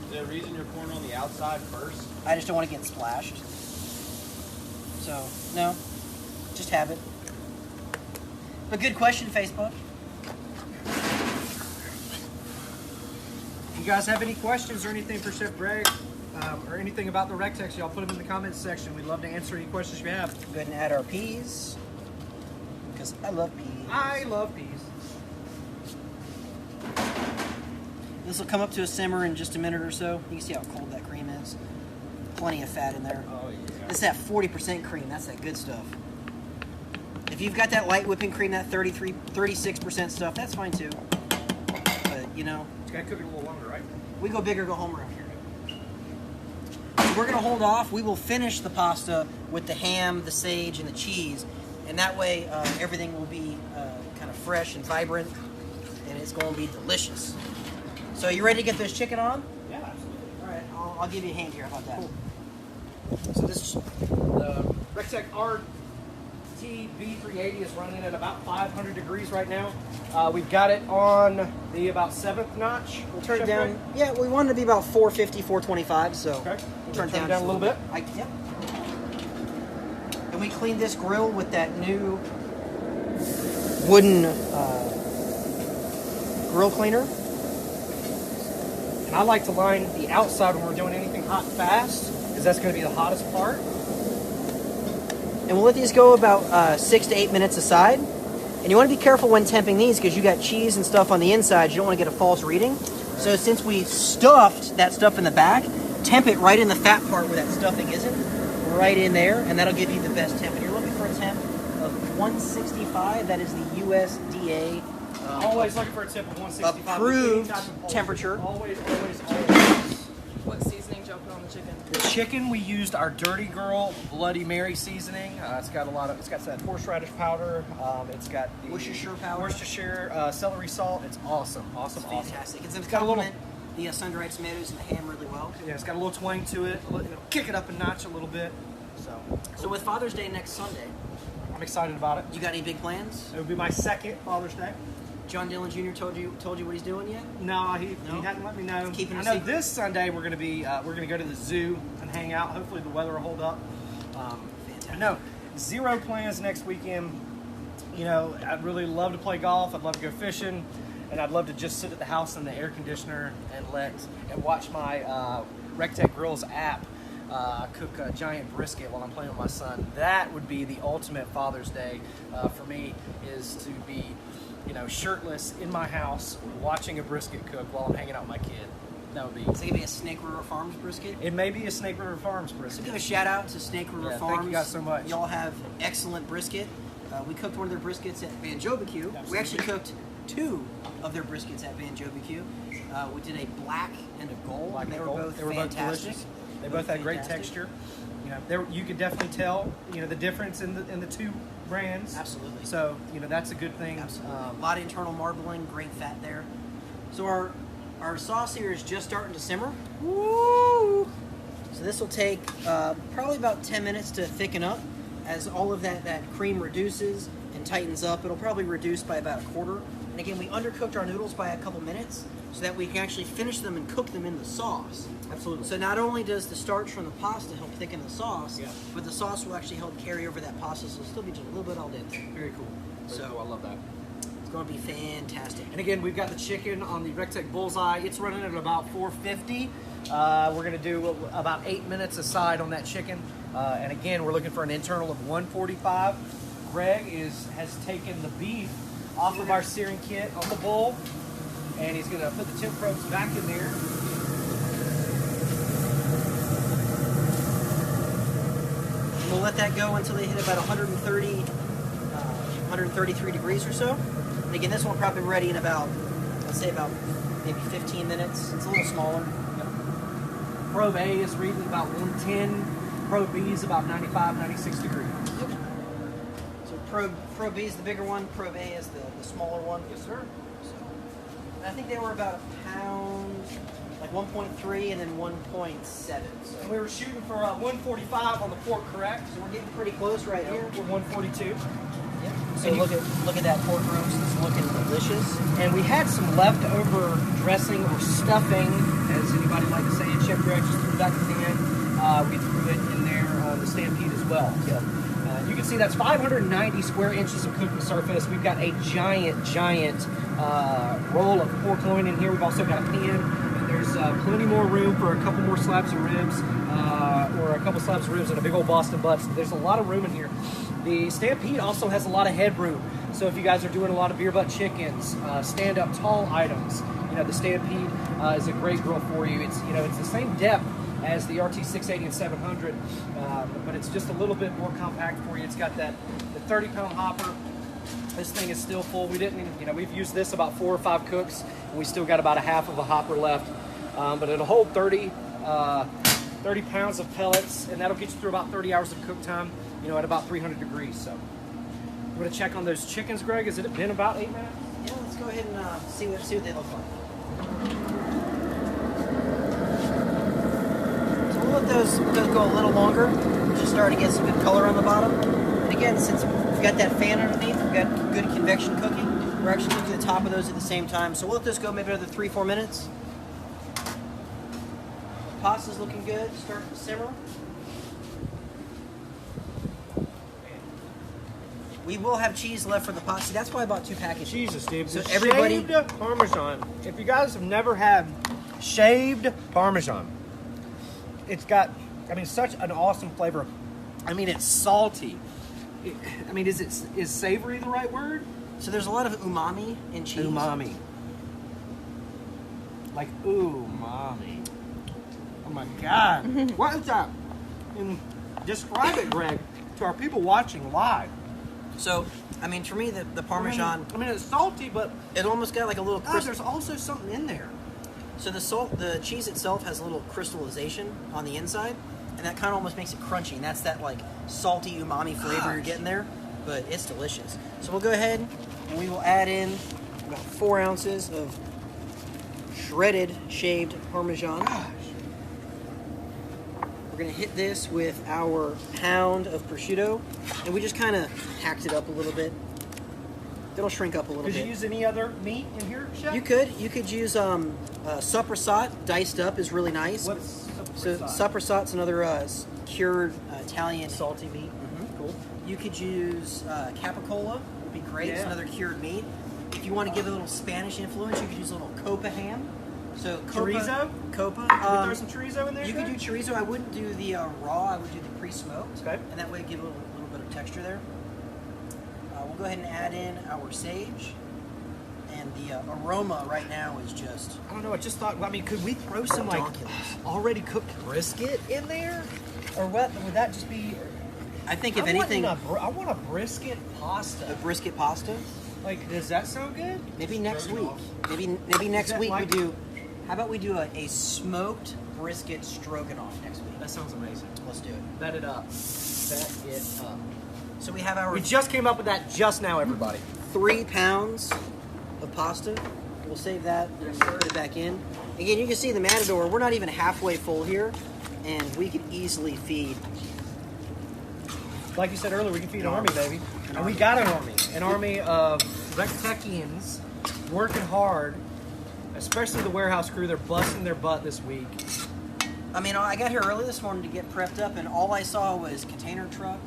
Is there a reason you're pouring on the outside first? I just don't want to get splashed. So, no. Just have it. But good question, Facebook. If you guys have any questions or anything for Chef Greg, or anything about the Rectex, y'all put them in the comments section. We'd love to answer any questions you have. Go ahead and add our peas. Because I love peas. I love peas. This will come up to a simmer in just a minute or so. You can see how cold that cream is. Plenty of fat in there. Oh, yeah. It's that 40% cream. That's that good stuff. If you've got that light whipping cream, that 36% stuff, that's fine too. But, you know, It's got to cook it a little longer, right? we go big or go home around here. So we're going to hold off. We will finish the pasta with the ham, the sage, and the cheese. And that way, everything will be kind of fresh and vibrant. And it's going to be delicious. So you ready to get this chicken on? Yeah, absolutely. All right, I'll give you a hand here. How about that? Cool. So this the Rectex RT-G450 is running at about 500 degrees right now. We've got it on the about 7th notch. We'll turn it Chef down. Greg? Yeah, we want it to be about 450, 425. So Okay. we'll turn it down, a little bit. Yep. And we cleaned this grill with that new wooden grill cleaner. And I like to line the outside when we're doing anything hot and fast, because that's going to be the hottest part. And we'll let these go about 6 to 8 minutes aside. And you want to be careful when temping these because you got cheese and stuff on the inside. You don't want to get a false reading. So since we stuffed that stuff in the back, temp it right in the fat part where that stuffing isn't. Right in there, and that'll give you the best temp. And you're looking for a temp of 165. That is the USDA Always looking for a tip of 165. approved Any type of poultry. temperature. Always. What seasoning did y'all put on the chicken? The chicken, we used our Dirty Girl Bloody Mary seasoning. It's got that horseradish powder. It's got the Worcestershire powder. Worcestershire celery salt. It's awesome. Fantastic. It's got a little- complement the sun-dried tomatoes and the ham really well. Yeah, it's got a little twang to it. It'll kick it up a notch a little bit. So with Father's Day next Sunday, I'm excited about it. you got any big plans? It would be my second Father's Day. John Dillon Jr. told you what he's doing yet? No, he No? hadn't let me know. He's keeping I a know secret. this Sunday we're gonna go to the zoo and hang out. Hopefully the weather will hold up. Fantastic. No, zero plans next weekend. you know, I'd really love to play golf. I'd love to go fishing, and I'd love to just sit at the house in the air conditioner and watch my RecTech Grills app cook a giant brisket while I'm playing with my son. That would be the ultimate Father's Day for me, is to be, you know, shirtless in my house watching a brisket cook while I'm hanging out with my kid. That would be. It's gonna be a Snake River Farms brisket. It may be a Snake River Farms So brisket. give a shout out to Snake River Yeah, Farms. thank you guys so much. Y'all have excellent brisket. We cooked one of their briskets at Van Jobecue. We actually cooked 2 of their briskets at Van Jobecue. We did a black and a gold. Black They and were gold. both They were both fantastic. delicious. They both had great fantastic. texture. You know, you could definitely tell, you know, the difference in the 2 brands. Absolutely. So, you know, that's a good thing. Absolutely. A lot of internal marbling, great fat there. So our sauce here is just starting to simmer. Woo! So this will take probably about 10 minutes to thicken up. As all of that cream reduces and tightens up, it'll probably reduce by about a quarter. And again, we undercooked our noodles by a couple minutes so that we can actually finish them and cook them in the sauce. Absolutely. So not only does the starch from the pasta help thicken the sauce, Yeah. but the sauce will actually help carry over that pasta, so it'll still be just a little bit al dente. Very cool. So I love that. it's going to be fantastic. And again, we've got the chicken on the RecTech Bullseye. It's running at about 450. We're going to do about 8 minutes aside on that chicken. And again, we're looking for an internal of 145. Greg has taken the beef off of our searing kit on the bull, and he's going to put the temp probes back in there. And we'll let that go until they hit about 133 degrees or so. And again, this one will probably be ready in about, let's say about maybe 15 minutes. It's a little smaller. Probe A is reading about 110. Probe B is about 95, 96 degrees. So probe B is the bigger one, probe A is the smaller one. Yes, sir. So, and I think they were about a pound, like 1.3 and then 1.7. So And we were shooting for 145 on the pork, correct? we're getting pretty close right here. We're 142. Yep. So And look at that pork roast. It's looking delicious. And we had some leftover dressing or stuffing, as anybody like to say it. Chef Greg just threw it back in the pan. We threw it in there on the Stampede as well. So you can see that's 590 square inches of cooking surface. We've got a giant roll of pork loin in here. We've also got a pan. And there's plenty more room for a couple more slabs of ribs, or a couple slabs of ribs and a big old Boston butt. So there's a lot of room in here. The Stampede also has a lot of headroom. So if you guys are doing a lot of beer butt chickens, stand-up tall items, you know, the Stampede is a great grill for you. It's, you know, it's the same depth as the RT-680 and 700, but it's just a little bit more compact for you. It's got the 30-pound hopper. This thing is still full. We didn't, you know, we've used this about 4 or 5 cooks, and we still got about a half of a hopper left. But it'll hold 30 pounds of pellets, and that'll get you through about 30 hours of cook time, you know, at about 300 degrees. So we're gonna check on those chickens, Greg. Has it been about 8 minutes? Yeah, let's go ahead and see what they look like. So we'll let those go a little longer. Just starting to get some good color on the bottom. And again, since we've got that fan underneath, we've got good convection cooking. We're actually cooking the top of those at the same time. So we'll let those go maybe another 3-4 minutes. Pasta's looking good. Starting to simmer. We will have cheese left for the pasta. That's why I bought 2 packages. Jesus, dude. So The everybody- shaved Parmesan. If you guys have never had shaved Parmesan, it's got, I mean, such an awesome flavor. I mean, it's salty. I mean, is savory the right word? So there's a lot of umami in cheese. Umami. Like umami. Oh my God. What is that? And describe it, Greg, to our people watching live. So, I mean, for me, the Parmesan, I mean, it's salty, but it almost got like a little God, there's also something in there. So the cheese itself has a little crystallization on the inside, and that kind of almost makes it crunchy, and that's that like salty umami flavor you're getting there, but it's delicious. So we'll go ahead and we will add in about 4 ounces of shredded shaved Parmesan. We're gonna hit this with our pound of prosciutto, and we just kind of hacked it up a little bit. It'll shrink up a little Could bit. you use any other meat in here, Chef? You could use suppressat diced up is really nice. What's So suppressat's another cured Italian salty meat. Cool. You could use capicola be great. It's Yeah. another cured meat. If you want to give it a little Spanish influence, you could use a little copa ham. So copa, Chorizo? Copa. Can we throw some chorizo in there? You could do chorizo. I wouldn't do the raw. I would do the pre-smoked. Okay. And that way give it a little bit of texture there. We'll go ahead and add in our sage. And the aroma right now is just... I don't know. I just thought. I mean, could we throw some like Ridiculous. already cooked brisket in there, or what? Would that just be? I think if anything... I want a brisket pasta. A brisket pasta? Like, does that sound good? Maybe next week. Maybe next that week like- we do... How about we do a smoked brisket stroganoff next week? That sounds amazing. Let's do it. Bet it up. Bet it up. So we have our We just came up with that just now, everybody. 3 pounds of pasta. We'll save that and put it back in. Again, you can see the Matador, we're not even halfway full here, and we could easily feed. Like you said earlier, we can feed an army, baby. And we got an army. An army of Rectechians working hard, especially the warehouse crew. They're busting their butt this week. I mean, I got here early this morning to get prepped up, and all I saw was container truck,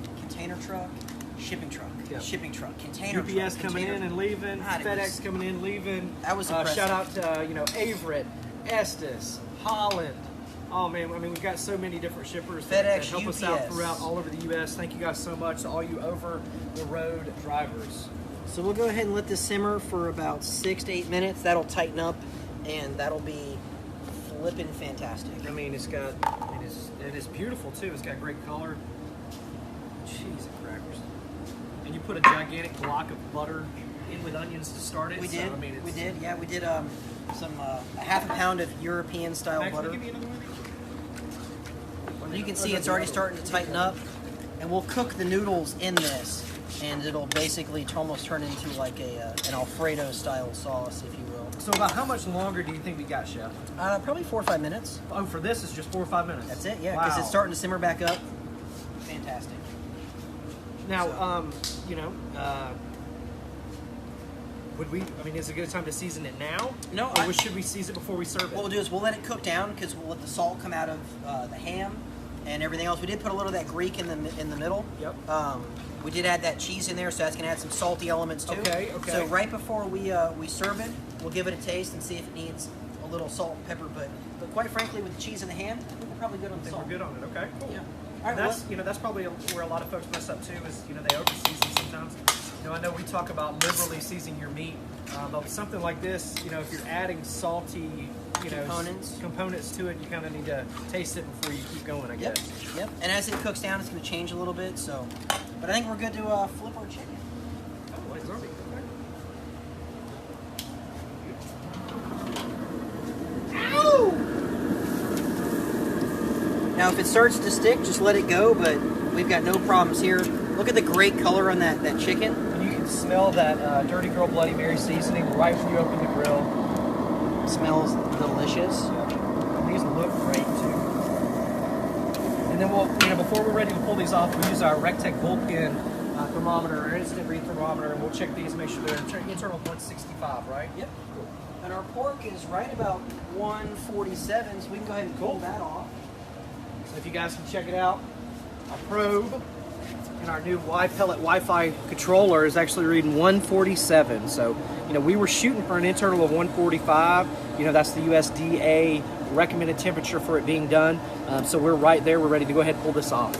shipping truck, Yep. shipping truck, container truck. UPS coming container in and leaving, God, it FedEx was- coming in, leaving. That was impressive. Shout out to Averett, Estes, Holland. Oh man, I mean we've got so many different shippers that FedEx, help us out UPS. throughout all over the U.S. Thank you guys so much to all you over the road drivers. So we'll go ahead and let this simmer for about 6 to 8 minutes. That'll tighten up, and that'll be flippin' fantastic. I mean it is beautiful too. It's got great color. Cheese and crackers. And you put a gigantic block of butter in with onions to start it. We so, did. I mean, it's, We did. Yeah, we did some a half a pound of European style Max, butter. will you give me another one? You can see it's already starting to tighten up, and we'll cook the noodles in this, and it'll basically almost turn into like an Alfredo style sauce, if you will. So about how much longer do you think we got, Chef? Probably 4 or 5 minutes. Oh, for this it's just 4 or 5 minutes. That's it. Yeah, because Wow. it's starting to simmer back up. Fantastic. Now, would we? I mean, is it a good time to season it now? No, Or should we season it before we serve it? What we'll do is we'll let it cook down because we'll let the salt come out of the ham and everything else. We did put a little of that Greek in the middle. Yep. We did add that cheese in there, so that's gonna add some salty elements too. Okay. So right before we serve it, we'll give it a taste and see if it needs a little salt and pepper. But quite frankly, with the cheese and the ham, I think we're probably good on I the think salt. we're good on it. Okay. Cool. Yeah. All right. And that's that's probably where a lot of folks mess up too. Is they over season sometimes. I know we talk about liberally seasoning your meat, but with something like this, if you're adding salty, components to it, you kind of need to taste it before you keep going. I Yep. guess. Yep. And as it cooks down, it's gonna change a little bit. So, but I think we're good to flip our chicken. Oh, it's already okay. Now, if it starts to stick, just let it go, but we've got no problems here. Look at the great color on that chicken. And you can smell that Dirty Girl Bloody Mary seasoning right when you open the grill. It smells delicious. And these look great too. And then we'll, before we're ready to pull these off, we'll use our Rectech Bullpen thermometer or instant read thermometer, and we'll check these, make sure they're internal 165, right? Yep. And our pork is right about 147, so we can go ahead and pull that off. So if you guys can check it out, our probe and our new Y-Pellet Wi-Fi controller is actually reading 147. So, we were shooting for an internal of 145. That's the USDA recommended temperature for it being done. So we're right there. We're ready to go ahead and pull this off.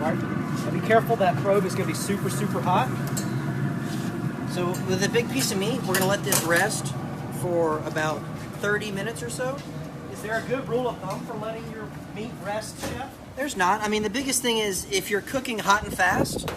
Right. Now be careful, that probe is going to be super, super hot. So with a big piece of meat, we're going to let this rest for about 30 minutes or so. Is there a good rule of thumb for letting your meat rest, Chef? There's not. I mean, the biggest thing is if you're cooking hot and fast,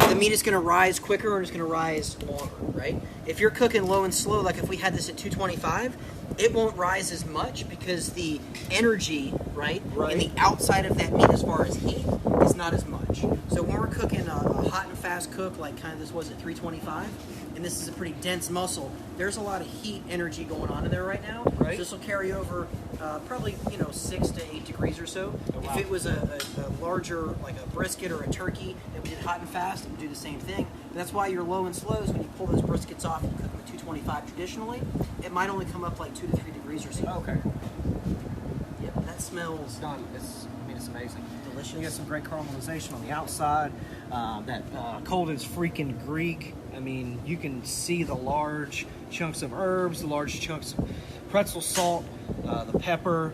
the meat is going to rise quicker and it's going to rise longer, right? If you're cooking low and slow, like if we had this at 225, it won't rise as much because the energy, right, in the outside of that meat as far as heat is not as much. So when we're cooking a hot and fast cook, like kind of this was at 325, and this is a pretty dense muscle, there's a lot of heat energy going on in there right now. Right. So this will carry over probably 6 to 8 degrees or so. Oh, wow. If it was a larger, like a brisket or a turkey that we did hot and fast, it would do the same thing. But that's why your low and slows, when you pull those briskets off and you cook them at 225 traditionally, it might only come up like 2 to 3 degrees or so. Okay. Yep, that smells It's done. It's amazing. delicious. You got some great caramelization on the outside. Colden's freaking Greek. I mean, you can see the large chunks of herbs, the large chunks of pretzel salt, the pepper,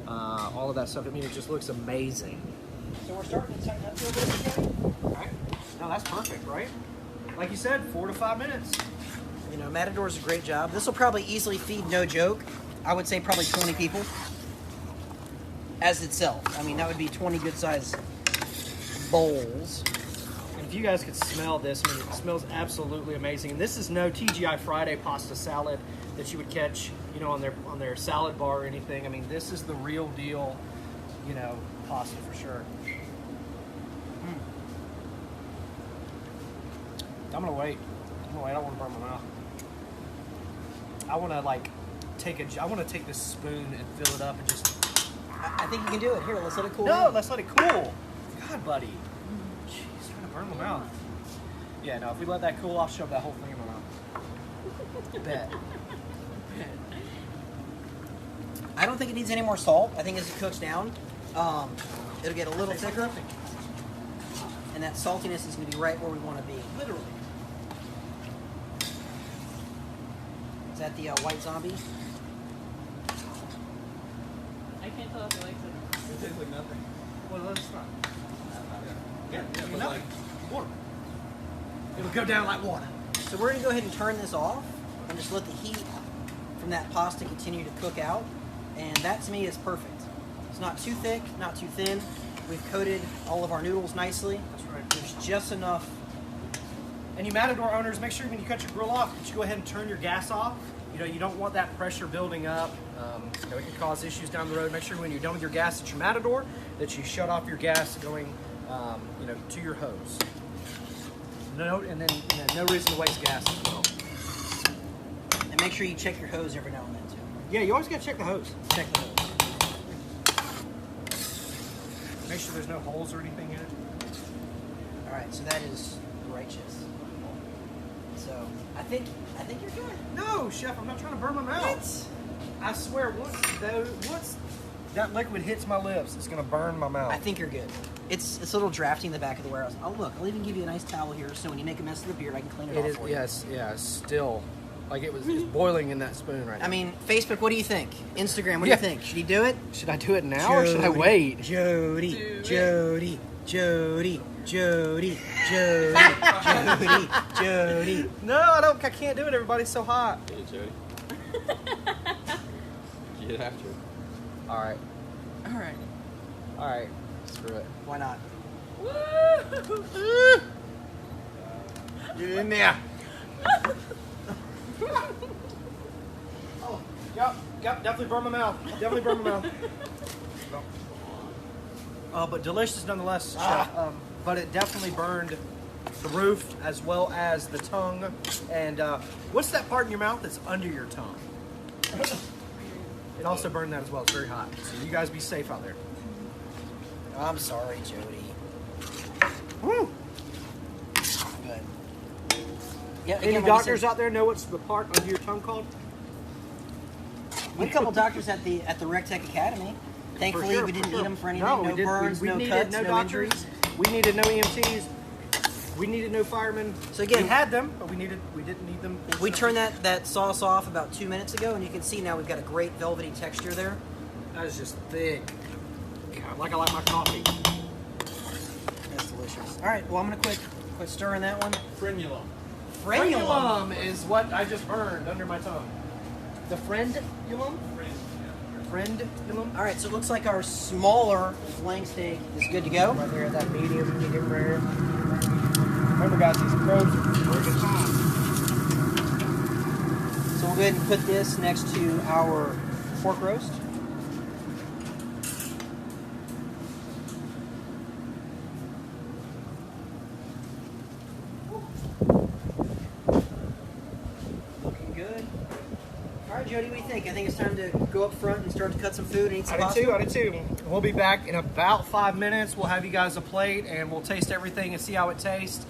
all of that stuff. I mean, it just looks amazing. So we're starting to tighten up a little bit, Jody? All right. No, that's perfect, right? Like you said, 4 to 5 minutes. You know, Matador's a great job. This will probably easily feed, no joke, I would say probably 20 people as itself. I mean, that would be 20 good-sized bowls. And if you guys could smell this, I mean, it smells absolutely amazing. And this is no TGI Friday pasta salad that you would catch, you know, on their salad bar or anything. I mean, this is the real deal, you know, pasta for sure. I'm gonna wait. I don't want to burn my mouth. I want to I want to take this spoon and fill it up and just. I think you can do it. Here, let's let it cool. No, down. let's let it cool. God, buddy. Jeez, it's trying to burn my mouth. Yeah, no, if we let that cool, I'll shove that whole thing in my mouth. Bet. I don't think it needs any more salt. I think as it cooks down, it'll get a little thicker. And that saltiness is going to be right where we want to be. Literally. Is that the white zombie? I can't tell if he likes it. It tastes like nothing. Well, let's not. Yeah, Yeah, but nothing. Water. It'll go down like water. So we're going to go ahead and turn this off and just let the heat from that pasta continue to cook out. And that to me is perfect. It's not too thick, not too thin. We've coated all of our noodles nicely. That's right. There's just enough. And you Matador owners, make sure when you cut your grill off that you go ahead and turn your gas off. You know, you don't want that pressure building up. You know, it can cause issues down the road. Make sure when you're done with your gas at your Matador that you shut off your gas going, you know, to your hose. No, and then no reason to waste gas as well. And make sure you check your hose every now and then too. Yeah, you always gotta check the hose. Check the hose. Make sure there's no holes or anything in it. All right, so that is righteous. So I think you're good. No, chef, I'm not trying to burn my mouth. What? I swear, once that liquid hits my lips, it's gonna burn my mouth. I think you're good. It's a little drafty in the back of the warehouse. Oh look, I'll even give you a nice towel here, so when you make a mess of the beard, I can clean it It off is. for you. Yes, yeah. Still, like it's boiling in that spoon right now. I mean, Facebook, what do you think? Instagram, what do you think? Should he do it? should I do it now or should I wait? Jody, Jody, Jody, Jody, Jody, Jody, Jody. No, I can't do it. Everybody's so hot. Get it, Jody. Get after it. All right, All right. all right. Screw it. Why not? Get in there. Oh, yep, definitely burn my mouth. Definitely burn my mouth. But delicious nonetheless, chef. But it definitely burned the roof as well as the tongue. And what's that part in your mouth that's under your tongue? It also burned that as well. It's very hot. So you guys be safe out there. I'm sorry, Jody. Woo! Good. Yeah, Any again, like I doctors said, out there know what's the part under your tongue called? we had a couple doctors at the Rec Tech Academy. Thankfully, we didn't need them for anything. No, burns, no needed cuts, no no doctors. injuries. We needed no EMTs. We needed no firemen. So again, we had them, but we didn't need them. We turned that sauce off about 2 minutes ago, and you can see now we've got a great velvety texture there. That is just thick. God, like I like my coffee. That's delicious. All right, well, I'm going to quit stirring that one. Frenulum. Frenulum is what I just burned under my tongue. The friendulum? Friendulum? All right, so it looks like our smaller flank steak is good to go. Right there, that medium rare. Remember, guys, these probes are very good time. So we'll go ahead and put this next to our pork roast. Looking good. All right, Jody, what do you think? I think it's time to go up front and start to cut some food and eat some pasta. I did too. We'll be back in about 5 minutes. We'll have you guys a plate and we'll taste everything and see how it tastes.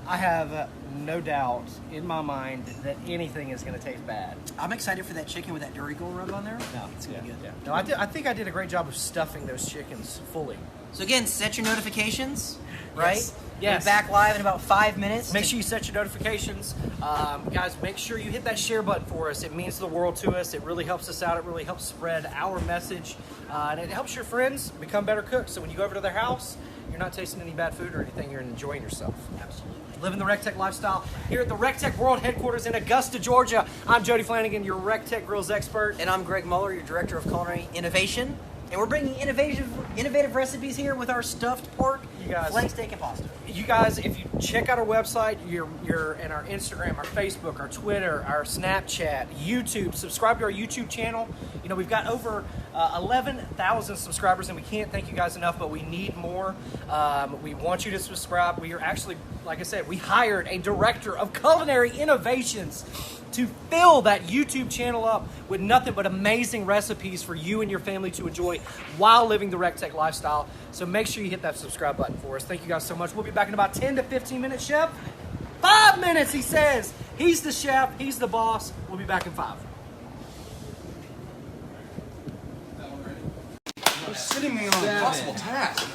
I have no doubt in my mind that anything is going to taste bad. I'm excited for that chicken with that Dorigo rub on there. No, It's gonna be good. Yeah. No, I think I did a great job of stuffing those chickens fully. So again, set your notifications, right? Yes. We'll Yes. be back live in about 5 minutes. Make sure you set your notifications. Guys, make sure you hit that share button for us. It means the world to us. It really helps us out. It really helps spread our message. And it helps your friends become better cooks. So when you go over to their house, you're not tasting any bad food or anything. You're enjoying yourself. Absolutely. Living the RecTech lifestyle here at the RecTech World Headquarters in Augusta, Georgia. I'm Jody Flanagan, your RecTech Grills expert. And I'm Greg Muller, your Director of Culinary Innovation. And we're bringing innovative recipes here with our stuffed pork, You guys- flank steak, and pasta. You guys, if you check out our website, and our Instagram, our Facebook, our Twitter, our Snapchat, YouTube, subscribe to our YouTube channel. You know, we've got over 11,000 subscribers, and we can't thank you guys enough, but we need more. We want you to subscribe. We are actually, like I said, we hired a director of culinary innovations to fill that YouTube channel up with nothing but amazing recipes for you and your family to enjoy while living the RecTech lifestyle. So make sure you hit that subscribe button for us. Thank you guys so much. We'll be back in about 10 to 15 minutes, Chef. 5 minutes, he says. He's the chef. He's the boss. We'll be back in 5. You're sitting me on an impossible task.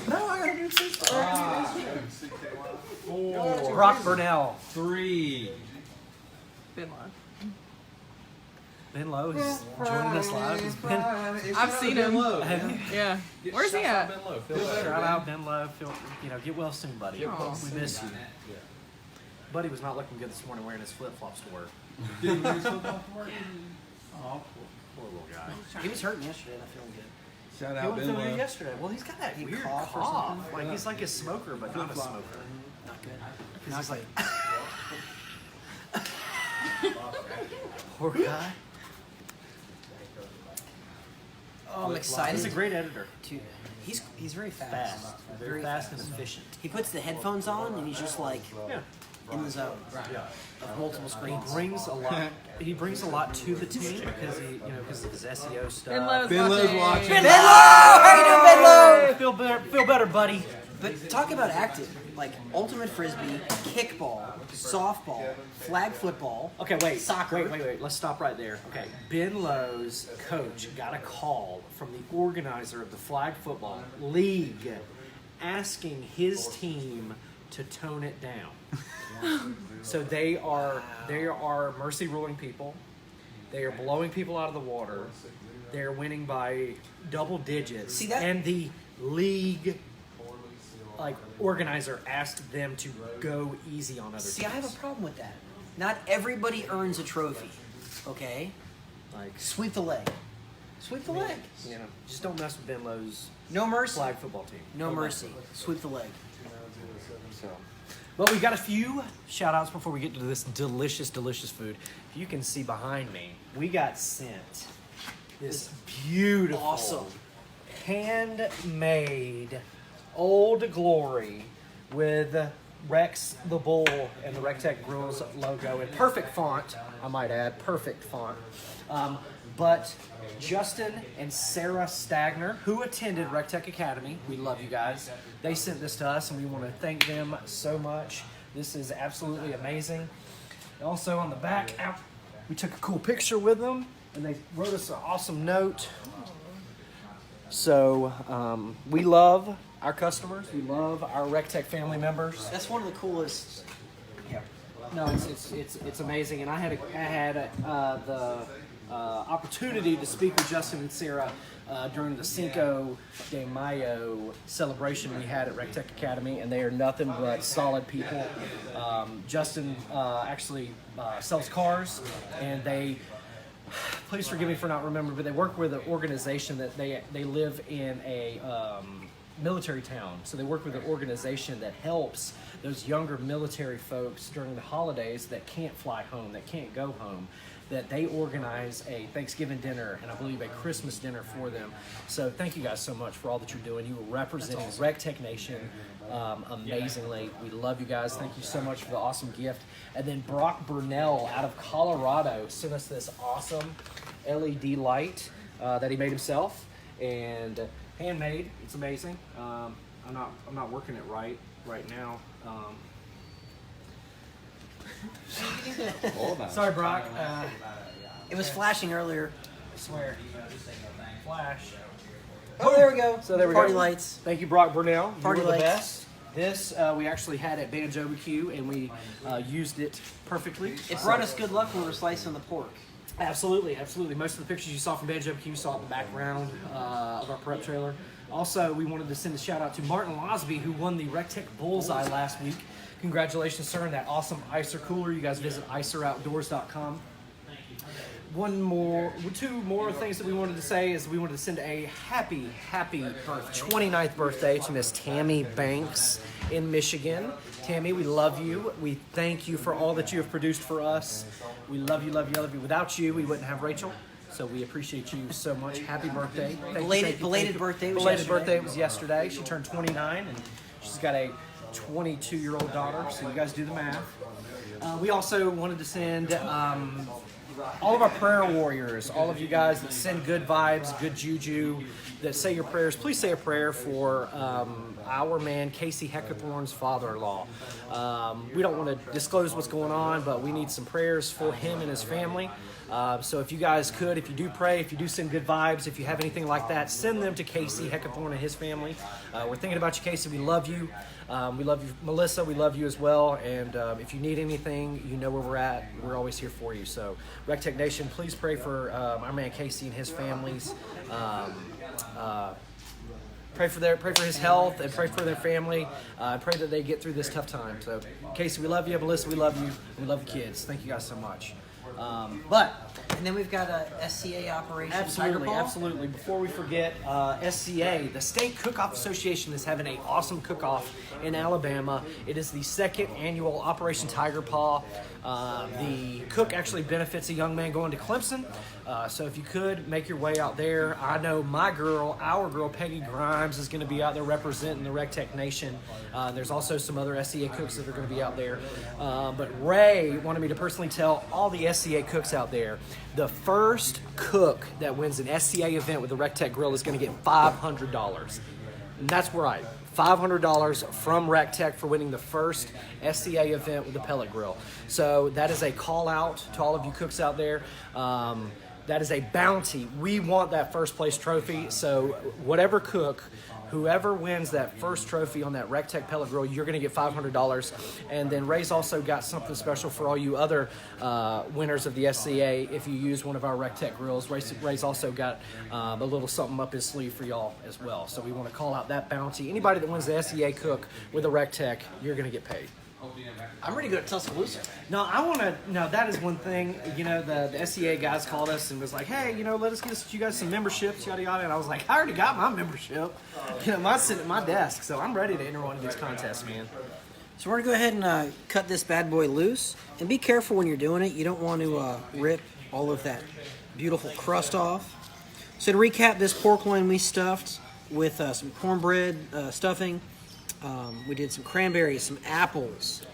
No, I gotta do 6. Brock Burnell. 3. Been live. Ben Lowe is joining us live. He's been, I've seen him. have you? Yeah. Where's he at? Shout out Ben Lowe. Get well soon, buddy. Aw. We miss you. Buddy was not looking good this morning wearing his flip-flops to work. Did he wear his football to work? Oh, poor little guy. He was hurting yesterday, and I feel good. Shout He out went Ben through it Lowe. yesterday. Well, he's got that He weird cough or cough. something? Like he's like a smoker, but not a smoker. Not good. Because he's like, poor guy. Oh, I'm excited. He's a great editor. He's very fast. Fast, very fast and efficient. He puts the headphones on, and he's just like Yeah. in the zone of multiple He screens. brings a lot. He brings a lot to the team because because of his SEO stuff. Ben Lowe's Ben Lowe's watching. Ben Lowe! How you doing, Ben Lowe? Feel better, buddy. But talk about active, like ultimate frisbee, kickball, softball, flag football. Okay, wait. Soccer. Wait. Let's stop right there. Okay. Ben Lowe's coach got a call from the organizer of the flag football league asking his team to tone it down. So they are mercy ruling people. They are blowing people out of the water. They are winning by double digits. See that? And the league organizer asked them to go easy on other See, teams. I have a problem with that. Not everybody earns a trophy, okay? Like, Sweep the leg. Sweep the leg. just don't mess with Ben Lowe's No mercy. flag football team. No mercy. Sweep the leg. So, but we got a few shout outs before we get to this delicious, delicious food. If you can see behind me, we got sent this beautiful, Awesome. handmade Old Glory with Rex the Bull and the RecTech Grills logo in perfect font, I might add, perfect font. But Justin and Sarah Stagner, who attended RecTech Academy, we love you guys. They sent this to us, and we want to thank them so much. This is absolutely amazing. Also on the back, we took a cool picture with them, and they wrote us an awesome note. So we love our customers. We love our RecTech family members. That's one of the coolest. Yeah. No, it's amazing, and I had the opportunity to speak with Justin and Sarah during the Cinco de Mayo celebration we had at RecTech Academy, and they are nothing but solid people. Justin actually sells cars, and they, please forgive me for not remembering, but they work with an organization that they live in a military town. So they work with an organization that helps those younger military folks during the holidays that can't fly home, that can't go home, that they organize a Thanksgiving dinner and I believe a Christmas dinner for them. So thank you guys so much for all that you're doing. You are representing RecTech Nation amazingly. We love you guys. Thank you so much for the awesome gift. And then Brock Burnell out of Colorado sent us this awesome LED light that he made himself and handmade. It's amazing. I'm not working it right now. Hold on. Sorry, Brock. It was flashing earlier. I swear. Flash. Oh, there we go. So there we Party go. lights. Thank you, Brock Burnell. Party you were the lights. best. This we actually had at Banjo BQ, and we used it perfectly. It brought us good luck when we were slicing the pork. Absolutely, absolutely. Most of the pictures you saw from Banjo BQ, you saw in the background of our prep trailer. Also, we wanted to send a shout out to Martin Losby, who won the RecTech Bullseye last week. Congratulations, sir, on that awesome icer cooler. You guys visit iceroutdoors.com. Two more things that we wanted to say is we wanted to send a happy 29th birthday to Miss Tammy Banks in Michigan. Tammy, we love you. We thank you for all that you have produced for us. We love you, love you, love you. Without you, we wouldn't have Rachel. So we appreciate you so much. Happy birthday. Thank you. Belated birthday was Belated yesterday. birthday was yesterday. She turned 29 and she's got a 22-year-old daughter. So you guys do the math. We also wanted to send all of our prayer warriors, all of you guys that send good vibes, good juju, that say your prayers. Please say a prayer for our man Casey Heckathorn's father-in-law. We don't want to disclose what's going on, but we need some prayers for him and his family. So if you guys could, if you do pray, if you do send good vibes, if you have anything like that, send them to Casey Heckathorn and his family. We're thinking about you, Casey. We love you. We love you, Melissa. We love you as well. And if you need anything, you know where we're at. We're always here for you. So, RecTech Nation, please pray for our man Casey and his families. Pray for his health and pray for their family. Pray that they get through this tough time. So, Casey, we love you. Melissa, we love you. We love the kids. Thank you guys so much. And then we've got a SCA operation. Absolutely, absolutely. Before we forget, SCA, the State Cook-Off Association, is having an awesome cook-off in Alabama. It is the second annual Operation Tiger Paw. The cook actually benefits a young man going to Clemson. So if you could, make your way out there. I know our girl, Peggy Grimes, is going to be out there representing the RecTech Nation. There's also some other SCA cooks that are going to be out there. But Ray wanted me to personally tell all the SCA cooks out there, the first cook that wins an SCA event with the RecTech Grill is going to get $500. And that's right. $500 from RecTech for winning the first SCA event with the pellet grill. So that is a call out to all of you cooks out there. That is a bounty. We want that first place trophy. So whatever cook, whoever wins that first trophy on that RecTech pellet grill, you're going to get $500. And then Ray's also got something special for all you other winners of the SCA if you use one of our RecTech grills. Ray's also got a little something up his sleeve for y'all as well. So we want to call out that bounty. Anybody that wins the SCA cook with a RecTech, you're going to get paid. I'm ready to go to Tuscaloosa. No, that is one thing, the SCA guys called us and was like, hey, let us get you guys some memberships, yada, yada. And I was like, I already got my membership. Mine's sitting at my desk, so I'm ready to enter one of these contests, man. So we're going to go ahead and cut this bad boy loose. And be careful when you're doing it. You don't want to rip all of that beautiful crust off. So to recap, this pork loin we stuffed with some cornbread stuffing. We did some cranberries, some apples,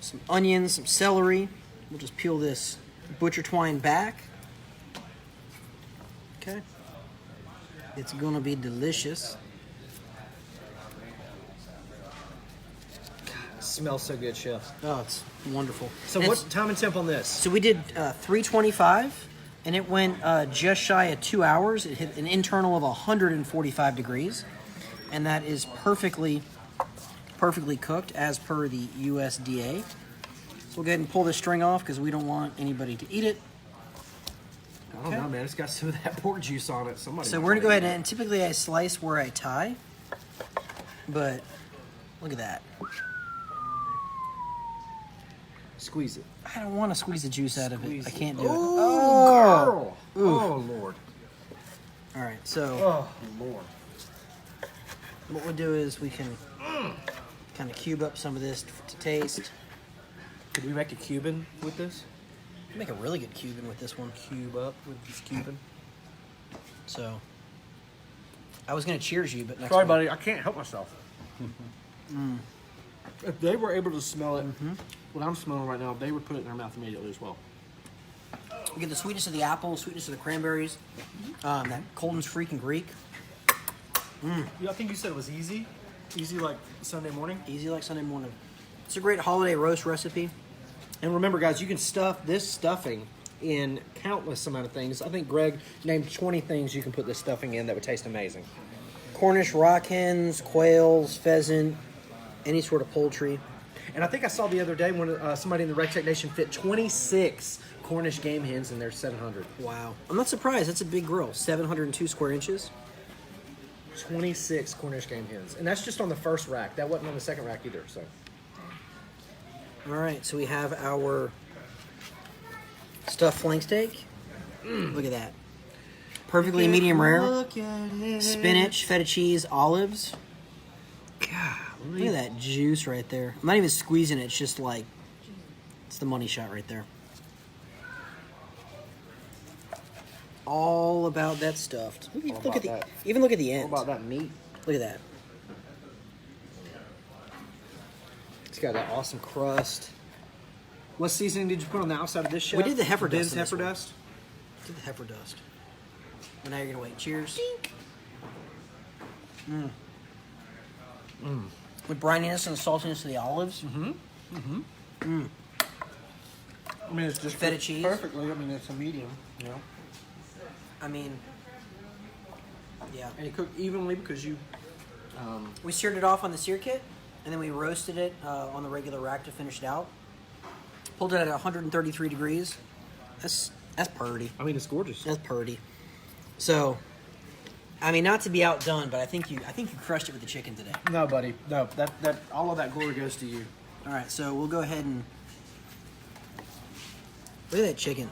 some onions, some celery. We'll just peel this butcher twine back. Okay. It's going to be delicious. Smells so good, Chef. Oh, it's wonderful. So And what's time and temp on this? So we did 325, and it went just shy of 2 hours. It hit an internal of 145 degrees, and that is perfectly cooked as per the USDA. So we'll go ahead and pull this string off because we don't want anybody to eat it. I don't know, man. It's got some of that pork juice on it. So we're going to go ahead and typically I slice where I tie, but look at that. Squeeze it. I don't want to squeeze the juice out of it. I can't do it. Oh, oh, Lord. All right, so Oh, Lord. what we'll do is we can kind of cube up some of this to taste. Could we make a Cuban with this? Make a really good Cuban with this one. Cube up with this Cuban. So, I was going to cheers you, but next Sorry, week. buddy. I can't help myself. If they were able to smell it, what I'm smelling right now, they would put it in their mouth immediately as well. We get the sweetness of the apple, sweetness of the cranberries, that Colton's freaking Greek. Yeah, I think you said it was easy. Easy like Sunday morning. Easy like Sunday morning. It's a great holiday roast recipe. And remember, guys, you can stuff this stuffing in countless amount of things. I think Greg named 20 things you can put this stuffing in that would taste amazing. Cornish rock hens, quails, pheasant, any sort of poultry. And I think I saw the other day when somebody in the Rec Tech Nation fit 26 Cornish game hens in their 700. Wow. I'm not surprised. That's a big grill. 702 square inches. 26 Cornish game hens. And that's just on the first rack. That wasn't on the second rack either. So. All right, so we have our stuffed flank steak. Look at that. Perfectly medium rare. Look at it. Spinach, feta cheese, olives. God, look at that juice right there. I'm not even squeezing it. It's just like, it's the money shot right there. All about that stuffed. Look at the, that. even look at the What ends. about that meat? Look at that. It's got that awesome crust. What seasoning did you put on the outside of this, Chef? We did the heifer Ben's dust in this heifer one. dust. Did the heifer dust. And now you're gonna wait. Cheers. With brininess and the saltiness of the olives. I mean, it's just Feta cheese. perfectly. I mean, it's a medium, you know. I mean, yeah. And it cooked evenly because you. We seared it off on the sear kit, and then we roasted it on the regular rack to finish it out. Pulled it at 133 degrees. That's purty. I mean, it's gorgeous. That's purty. So, I mean, not to be outdone, but I think you crushed it with the chicken today. No, buddy. No, that all of that glory goes to you. All right, so we'll go ahead and look at that chicken.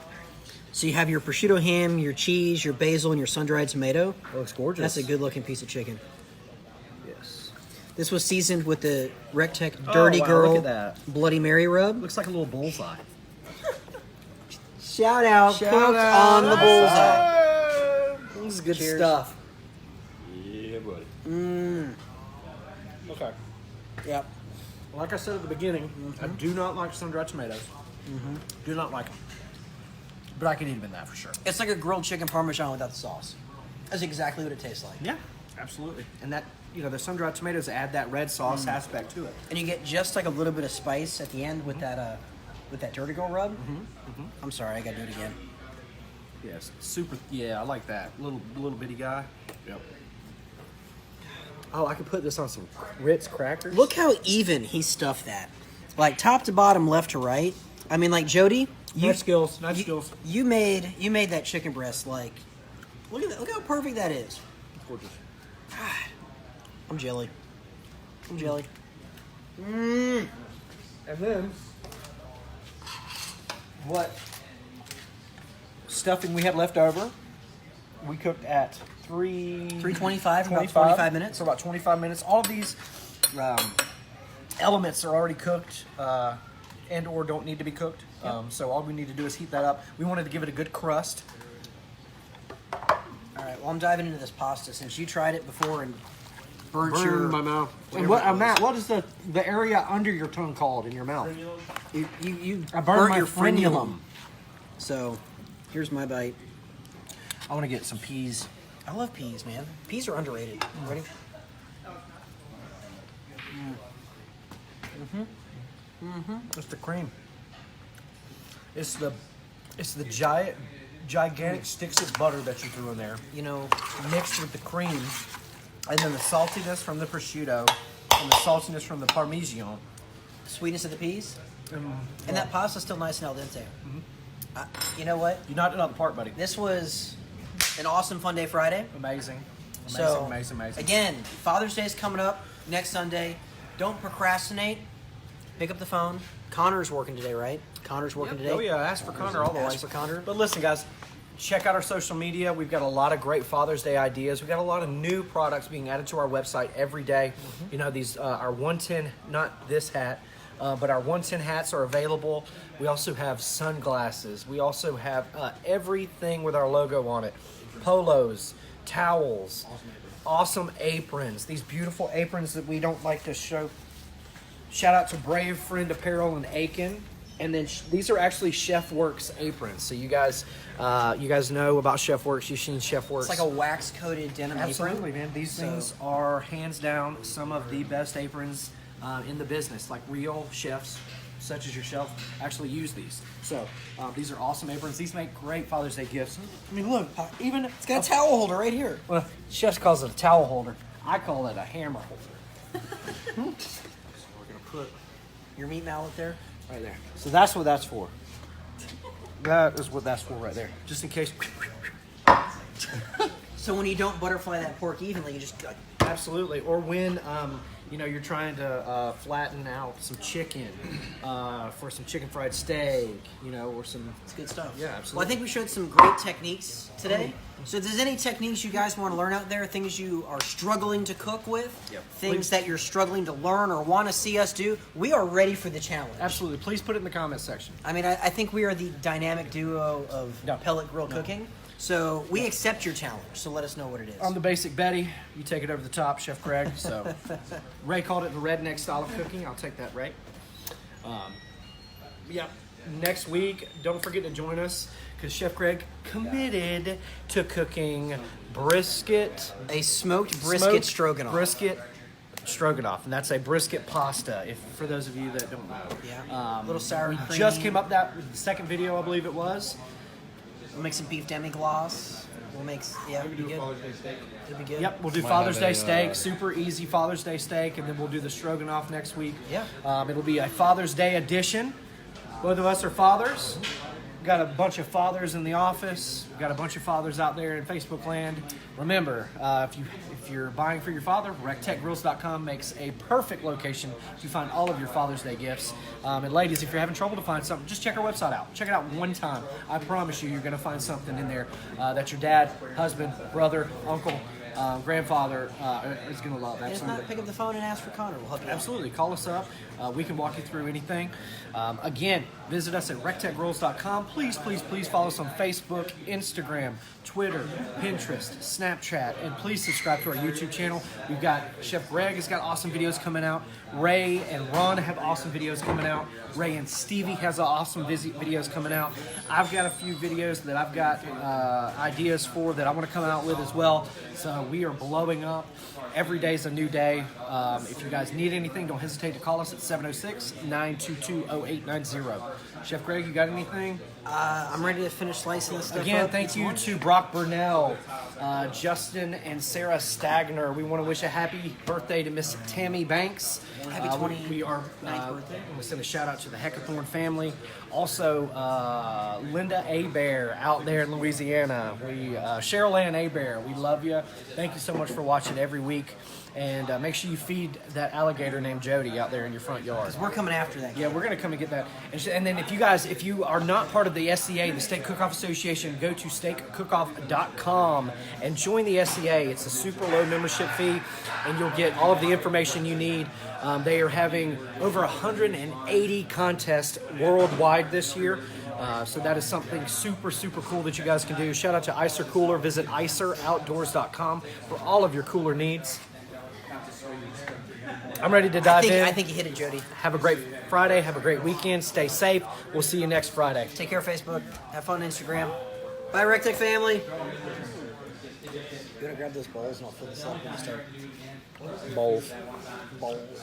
So you have your prosciutto ham, your cheese, your basil, and your sun-dried tomato. It looks gorgeous. That's a good-looking piece of chicken. Yes. This was seasoned with the Rectech Dirty wow, Girl look at that. Bloody Mary rub. Looks like a little bullseye. Shout out, cooked on the bullseye. This is good Cheers. stuff. Yeah, buddy. Okay. Yep. Like I said at the beginning, I do not like sun-dried tomatoes. Do not like them. But I can eat them in that for sure. It's like a grilled chicken parmesan without the sauce. That's exactly what it tastes like. Yeah, absolutely. And that, the sun-dried tomatoes add that red sauce aspect to it. And you get just like a little bit of spice at the end with that Dirty Girl rub. I'm sorry, I gotta do it again. Yes, super. Yeah, I like that little bitty guy. Yep. Oh, I could put this on some Ritz crackers. Look how even he stuffed that. Like top to bottom, left to right. I mean, like Jody, Nice skills. Nice skills. you made that chicken breast like. Look at that! Look how perfect that is. Gorgeous. I'm jelly. I'm jelly. And then, what stuffing we had left over, we cooked at 325, about 45 minutes. So about 25 minutes. All of these elements are already cooked and or don't need to be cooked. So all we need to do is heat that up. We wanted to give it a good crust. All right. Well, I'm diving into this pasta since you tried it before and burnt your Burn my mouth. And whatever it was. Matt, what is the area under your tongue called in your mouth? You I burned burnt my your frenulum. frenulum. So, here's my bite. I want to get some peas. I love peas, man. Peas are underrated. Ready? It's the cream. It's the gigantic sticks of butter that you threw in there, You know, mixed with the cream, and then the saltiness from the prosciutto and the saltiness from the parmesan. sweetness of the peas, and that pasta's still nice and al dente. You know what? You knocked it out of the park, buddy. This was an awesome Funday Friday. Amazing. So, Amazing. again, Father's Day is coming up next Sunday. Don't procrastinate. Pick up the phone. Connor's working today, right? Connor's working today. Oh yeah, ask for Connor all the way. Ask for Connor. But listen, guys, check out our social media. We've got a lot of great Father's Day ideas. We've got a lot of new products being added to our website every day. You know, these our 110, not this hat, but our 110 hats are available. We also have sunglasses. We also have everything with our logo on it. Polos, towels, awesome aprons. These beautiful aprons that we don't like to show. Shout out to Brave Friend Apparel in Aiken. And then these are actually Chef Works aprons. So you guys know about Chef Works. You've seen Chef Works. It's like a wax-coated denim Absolutely, apron. man. These things are hands down some of the best aprons in the business, like real chefs. such as yourself, actually use these. So these are awesome aprons. These make great Father's Day gifts. I mean, look, even It's got a towel holder right here. well, Chef calls it a towel holder. I call it a hammer holder. We're gonna put your meat mallet there. Right there. So that's what that's for. That is what that's for right there. Just in case. So when you don't butterfly that pork evenly, you just go. Absolutely. Or when you're trying to flatten out some chicken for some chicken fried steak, or some. It's good stuff. Yeah, absolutely. Well, I think we showed some great techniques today. So if there's any techniques you guys want to learn out there, things you are struggling to cook with, things that you're struggling to learn or want to see us do, we are ready for the challenge. Absolutely. Please put it in the comments section. I mean, I think we are the dynamic duo of pellet grill cooking. So we accept your challenge. So let us know what it is. I'm the basic Betty. You take it over the top, Chef Greg. So Ray called it the redneck style of cooking. I'll take that, Ray. Next week, don't forget to join us because Chef Greg committed to cooking brisket. A smoked brisket stroganoff. Brisket stroganoff, and that's a brisket pasta. If for those of you that don't know, Yeah. Little sour we cream. just came up that with the second video, I believe it was. We'll make some beef demi-glace. We'll make, it'll be good. It'll be good. Yep, we'll do Might Father's have Day a, steak, super easy Father's Day steak, and then we'll do the stroganoff next week. Yeah. It'll be a Father's Day edition. Both of us are fathers. We've got a bunch of fathers in the office. We've got a bunch of fathers out there in Facebook land. Remember, if you're buying for your father, rectechgrills.com makes a perfect location to find all of your Father's Day gifts. And ladies, if you're having trouble to find something, just check our website out. Check it out one time. I promise you're going to find something in there that your dad, husband, brother, uncle, grandfather is going to love. And if Absolutely. not, pick up the phone and ask for Connor. We'll help you out. Absolutely. Call us up. We can walk you through anything. Again, visit us at rectechgrills.com. Please, please, please follow us on Facebook, Instagram, Twitter, Pinterest, Snapchat, and please subscribe to our YouTube channel. We've got Chef Greg has got awesome videos coming out. Ray and Ron have awesome videos coming out. Ray and Stevie has awesome videos coming out. I've got a few videos that I've got ideas for that I want to come out with as well. So we are blowing up. Every day is a new day. If you guys need anything, don't hesitate to call us at 706-922-0890. Chef Greg, you got anything? I'm ready to finish slicing this stuff Again, up. thank It's you lunch. to Brock Burnell, Justin and Sarah Stagner. We want to wish a happy birthday to Miss Tammy Banks. Happy We are 29th birthday. I'm going to send a shout out to the Heckathorn family. Also, Linda Abear out there in Louisiana. Cheryl Ann Abear, we love you. Thank you so much for watching every week. And make sure you feed that alligator named Jody out there in your front yard. We're coming after that. Yeah, we're going to come and get that. And then if you are not part of the SCA, the Steak Cook-Off Association, go to steakcookoff.com and join the SCA. It's a super low membership fee, and you'll get all of the information you need. They are having over 180 contests worldwide this year. So that is something super, super cool that you guys can do. Shout out to Icer Cooler. Visit iceroutdoors.com for all of your cooler needs. I'm ready to dive in. I think you hit it, Jody. Have a great Friday. Have a great weekend. Stay safe. We'll see you next Friday. Take care, Facebook. Have fun, Instagram. Bye, RecTech family. You want to grab those bowls and I'll fill this up when you start. Bowls. Bowls.